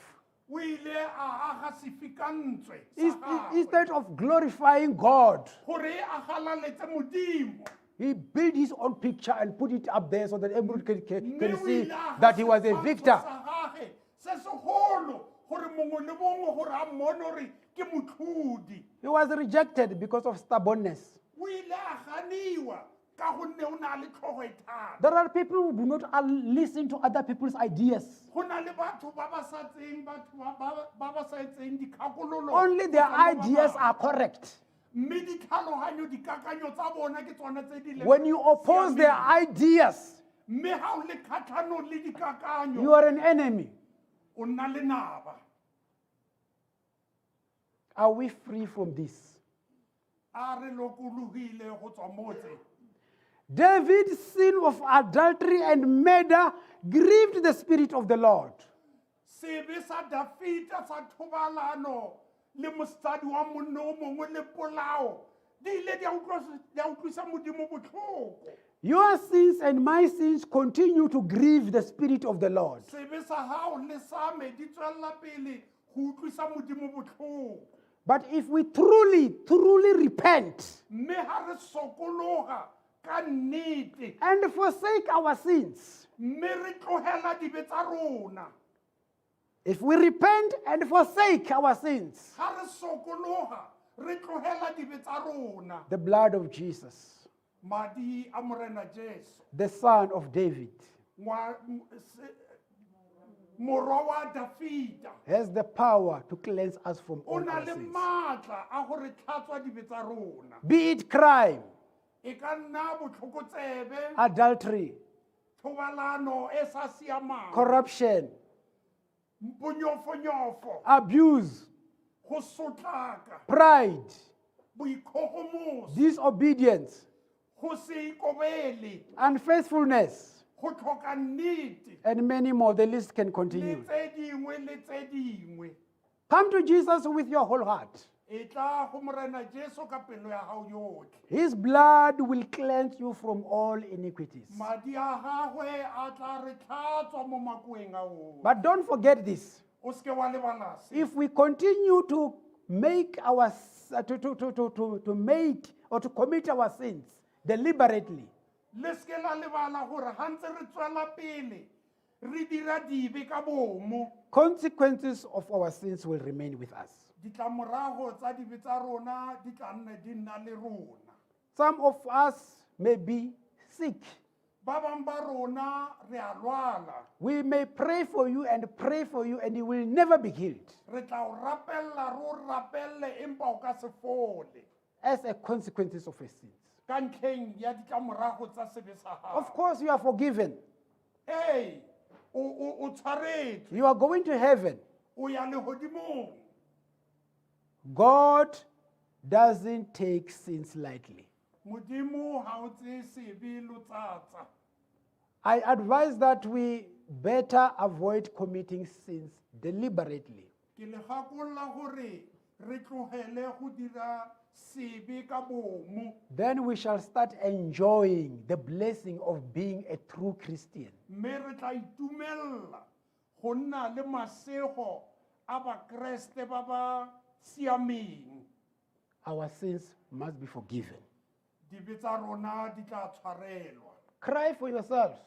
Speaker 3: o ile a aga sefikantswe
Speaker 2: Ins-
Speaker 3: sa gagwe
Speaker 2: Instead of glorifying God,
Speaker 3: gore a galaletse modimo.
Speaker 2: he built his own picture and put it up there so that everyone
Speaker 3: Mme
Speaker 2: can
Speaker 3: o
Speaker 2: see
Speaker 3: ile a aga
Speaker 2: that he was a
Speaker 3: setshwantsho
Speaker 2: victor.
Speaker 3: sa gagwe se segolo gore mongwe le mongwe gore a mmone gore ke motlhodi.
Speaker 2: He was rejected because of stubbornness.
Speaker 3: O ile a ganiwa ka gonne o na le tlhogo e thata.
Speaker 2: There are people who do not listen to other people's ideas.
Speaker 3: Go na le batho ba ba sa tseng dikgakololo.
Speaker 2: Only their
Speaker 3: go tswa mo ba
Speaker 2: ideas
Speaker 3: bangwe.
Speaker 2: are correct.
Speaker 3: Mme ditlhaloganyo dikakanyo tsa bona ke tsone tse di leng
Speaker 2: When you oppose their
Speaker 3: siameng.
Speaker 2: ideas,
Speaker 3: Mme ha o le kgatlhanong le dikakanyo,
Speaker 2: you are an enemy.
Speaker 3: o nna le naba.
Speaker 2: Are we free from this?
Speaker 3: A re lokologile go tswa mo tse.
Speaker 2: David's sin of adultery and murder grieved the Spirit of the Lord.
Speaker 3: Sebe sa Dafita sa thobalano le mosadi wa monna o mongwe le polao di ile di a utlwisa modimo botlhoko.
Speaker 2: Your sins and my sins continue to grieve the Spirit of the Lord.
Speaker 3: Sebe sa hao le sa me di tswella pele go utlwisa modimo botlhoko.
Speaker 2: But if we truly repent
Speaker 3: Mme ha re sokologa ka nnete,
Speaker 2: and forsake our sins,
Speaker 3: mme re tlogela dibe tsa rona.
Speaker 2: if we repent and forsake our sins,
Speaker 3: Ha re sokologa re tlogela dibe tsa rona.
Speaker 2: the blood of Jesus,
Speaker 3: Madi a morena Jesu,
Speaker 2: the Son of David,
Speaker 3: morwa wa Dafita,
Speaker 2: has the power to cleanse us from
Speaker 3: o
Speaker 2: all
Speaker 3: na
Speaker 2: our
Speaker 3: le
Speaker 2: sins.
Speaker 3: maatla a gore tlhatswa dibe tsa rona.
Speaker 2: Be it crime,
Speaker 3: E ka nna botlhokotsebe,
Speaker 2: adultery,
Speaker 3: thobalano e sa siamang,
Speaker 2: corruption,
Speaker 3: bonyofonyofo,
Speaker 2: abuse,
Speaker 3: go sotlaka,
Speaker 2: pride,
Speaker 3: boikgogomoso,
Speaker 2: disobedience,
Speaker 3: go se ikobele,
Speaker 2: unfaithfulness,
Speaker 3: go tlhoka nnete,
Speaker 2: and many more. The list can
Speaker 3: le
Speaker 2: continue.
Speaker 3: tse dingwe le tse dingwe.
Speaker 2: Come to Jesus with your whole heart.
Speaker 3: E tla go morena Jesu ka pelo ya hao yotlhe.
Speaker 2: His blood will cleanse you from all iniquities.
Speaker 3: Madi a gagwe a tla re tlhatswa mo makweng a o.
Speaker 2: But don't forget this.
Speaker 3: O seke wa lebala se.
Speaker 2: If we continue to make our to make or to commit our sins deliberately,
Speaker 3: Le seke la lebala gore ha ntse re tswela pele re dira dibe ka bomo,
Speaker 2: consequences of our sins will remain with us.
Speaker 3: ditlamorago tsa dibe tsa rona di tla nne di nna le rona.
Speaker 2: Some of us may be sick.
Speaker 3: Ba bang ba rona re a lwala.
Speaker 2: We may pray for you and you will never be healed
Speaker 3: Re tla o rapella re o rapelle empa o ka se fole
Speaker 2: as a consequences of your sins.
Speaker 3: ka ntlheng ya ditlamorago tsa sebe sa gago.
Speaker 2: Of course, you are forgiven.
Speaker 3: Hey, o tshwaretswe,
Speaker 2: You are going to heaven.
Speaker 3: o ya lehodimong.
Speaker 2: God doesn't take sins lightly.
Speaker 3: Modimo ha o tseye sebe lotsatsa.
Speaker 2: I advise that we better avoid committing sins deliberately.
Speaker 3: Ke le gakolola gore re tlogele go dira sebe ka bomo,
Speaker 2: Then we shall start enjoying the blessing of being a true Christian.
Speaker 3: mme re tla itumella go nna le masego a bakreste ba ba siameng.
Speaker 2: Our sins must be forgiven.
Speaker 3: Dibe tsa rona di tla tshwarelwa.
Speaker 2: Cry for yourselves.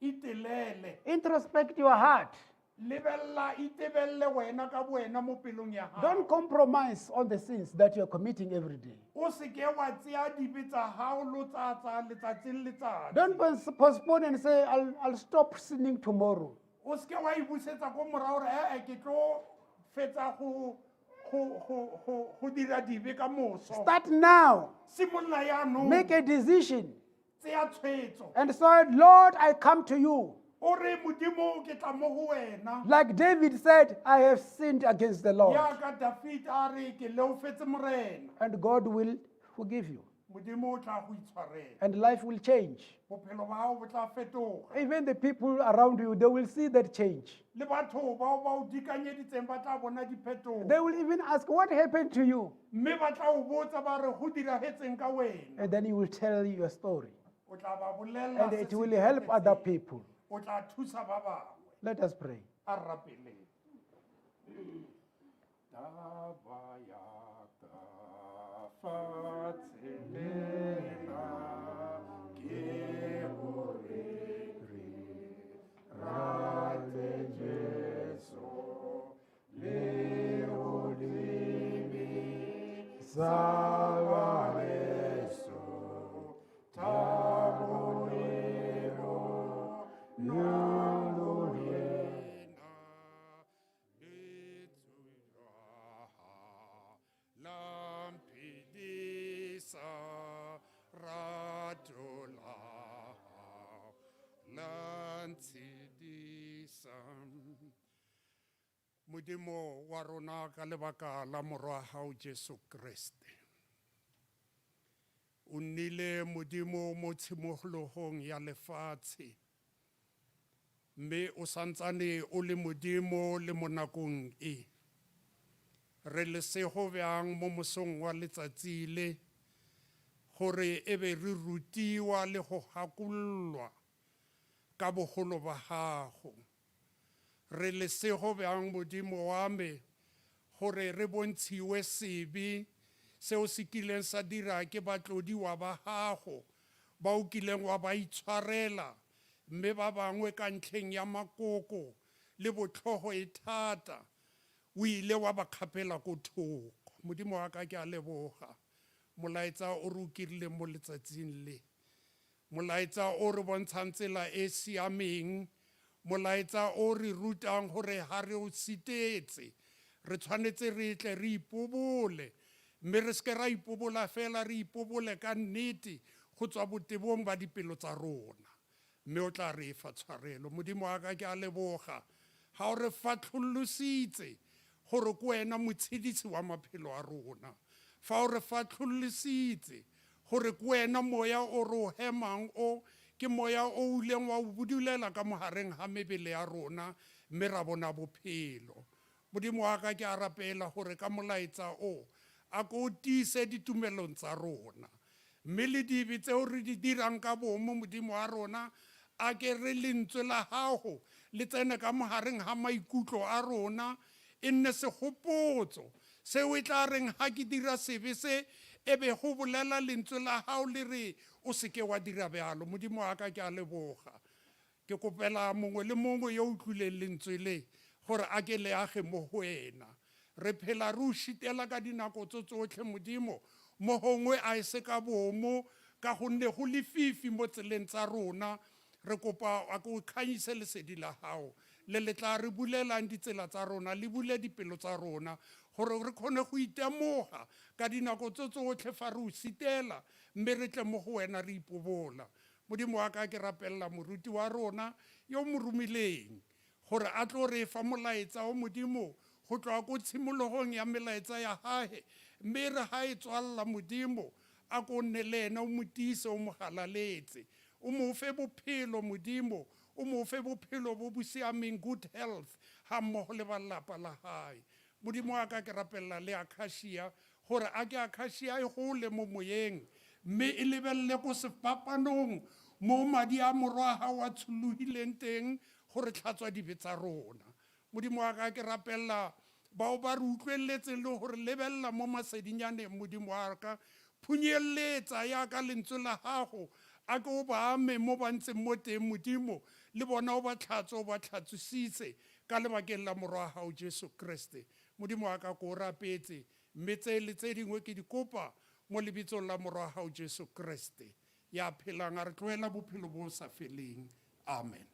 Speaker 3: Itelele,
Speaker 2: Introspect your heart.
Speaker 3: lebella itebelle wena ka wena mo pelong ya
Speaker 2: Don't
Speaker 3: gago.
Speaker 2: compromise on the sins that you are committing every day.
Speaker 3: O seke wa tseya dibe tsa gago lotsatsa letsatsi le letsatsi.
Speaker 2: Don't postpone and say, I'll stop sinning tomorrow.
Speaker 3: O seke wa ibusetsa ko morago gore ke tlo fetsa go dira dibe ka moso.
Speaker 2: Start now.
Speaker 3: Simolola yaanong.
Speaker 2: Make a decision
Speaker 3: Tseya tshwetso.
Speaker 2: and say, Lord, I come to you.
Speaker 3: o re modimo ke tla mo go wena
Speaker 2: Like David said, I have sinned against the Lord.
Speaker 3: yaka David a re ke leofetse morena
Speaker 2: And God will forgive you.
Speaker 3: modimo o tla go itshwarela
Speaker 2: And life will change.
Speaker 3: bophelo ba gago bo tla fetoga
Speaker 2: Even the people around you, they will see that change.
Speaker 3: le batho bao ba o dikanyeditseng ba tla bona diphetogo
Speaker 2: They will even ask, what happened to you?
Speaker 3: mme ba tla o botsa ba re go diragetseng ka wena
Speaker 2: And then you will tell your story.
Speaker 3: o tla ba bolelela
Speaker 2: And
Speaker 3: se
Speaker 2: it
Speaker 3: se
Speaker 2: will help other
Speaker 3: diragetseng.
Speaker 2: people.
Speaker 3: o tla thusa ba bangwe
Speaker 2: Let us pray.
Speaker 3: a rapeleng taba ya ka fatshe lela ke hore re rate Jesu le ho lebisa Jesu tabo lero lo yena lampidisa ratola lantshidisa modimo wa rona ka lebaka la morwa hao Jesu Kriste o nnile modimo mo tshimolohong ya lefatshe mme o santsane o le modimo le mo nakong e re lesego bjang mo mosong wa letsatsi le gore ebe re rutiwa le go hakollwa ka bogolo ba gago re lesego bjang modimo wa me gore re bontshiwe sebe seo se kileng sa dira ke batlodiwa ba gago ba o kileng wa ba itshwarela mme ba bangwe ka ntlheng ya makoko le botlhogo e thata o ile wa ba kgapela ko thoko modimo wa ka ke a leboga molaetsa o re o kirile mo letsatsing le molaetsa o re bontshang tsela e siameng molaetsa o re rutang gore ha re o sitetse re tshwanetse re tle re ipobole mme re seke ra ipobola fela re ipobole ka nnete go tswa botebong ba dipelo tsa rona mme o tla re fa tshwarelo modimo wa ka ke a leboga ha o re fatlhollositse gore ke wena motshedisi wa maphelo a rona fa o re fatlhollositse gore ke wena moya o re o hemang o ke moya o uleng wa o budulela ka mohareng ha mebele ya rona mme ra bona bophelo modimo wa ka ke a rapela gore ka molaetsa o a ko tiise ditumelong tsa rona mme le dibe tseo re di dirang ka bomo modimo wa rona a ke re lentswe la gago le tsene ka mohareng ha maikutlo a rona e nne segopotso seo e tla reng ha ke dira sebe se e be go bolela lentswe la gago le re o seke wa dira bjalo modimo wa ka ke a leboga ke kopela mongwe le mongwe yo o tlileng lentswe le gore a ke le age mo go wena re phela re o šitela ka dinako tsotlhe modimo mo gongwe a e se ka bomo ka gonne go lefifi mo tseleng tsa rona re kopa a ko kganyise lesedi la gago le le tla re bulelang ditsela tsa rona le bule dipelo tsa rona gore re kgone go itemoga ka dinako tsotlhe fa re o sitela mme re tle mo go wena re ipobola modimo wa ka ke rapelela moruti wa rona yo mo romileng gore a tlo re fa molaetsa o modimo go tloa ko tshimologong ya melaetsa ya gage mme re ga e tswalela modimo a ko nne le ena o mo tiise o mo galaletse o mo fe bophelo modimo o mo fe bophelo bo bo siameng good health ha mmogo le ba lelapa la gae modimo wa ka ke rapelela le Akasia gore a ke Akasia e gole mo moyeng mme e lebelele ko sefapanong mo madi a morwa ga wa tsholohileng teng gore tlhatswa dibe tsa rona modimo wa ka ke rapelela bao ba re utlweletseng le gore lebelela mo masedinyaneng modimo wa ka phunyeletsa ya ka lentswe la gago a ke o ba ame mo ba ntseng mo teng modimo le bona o ba tlhatso o ba tlhatsositse ka lebakeng la morwa hao Jesu Kriste modimo wa ka ko rapetse mme tse dingwe ke di kopa mo lebitsong la morwa hao Jesu Kriste ya phelang a re tloela bophelo bo sa feleng amen.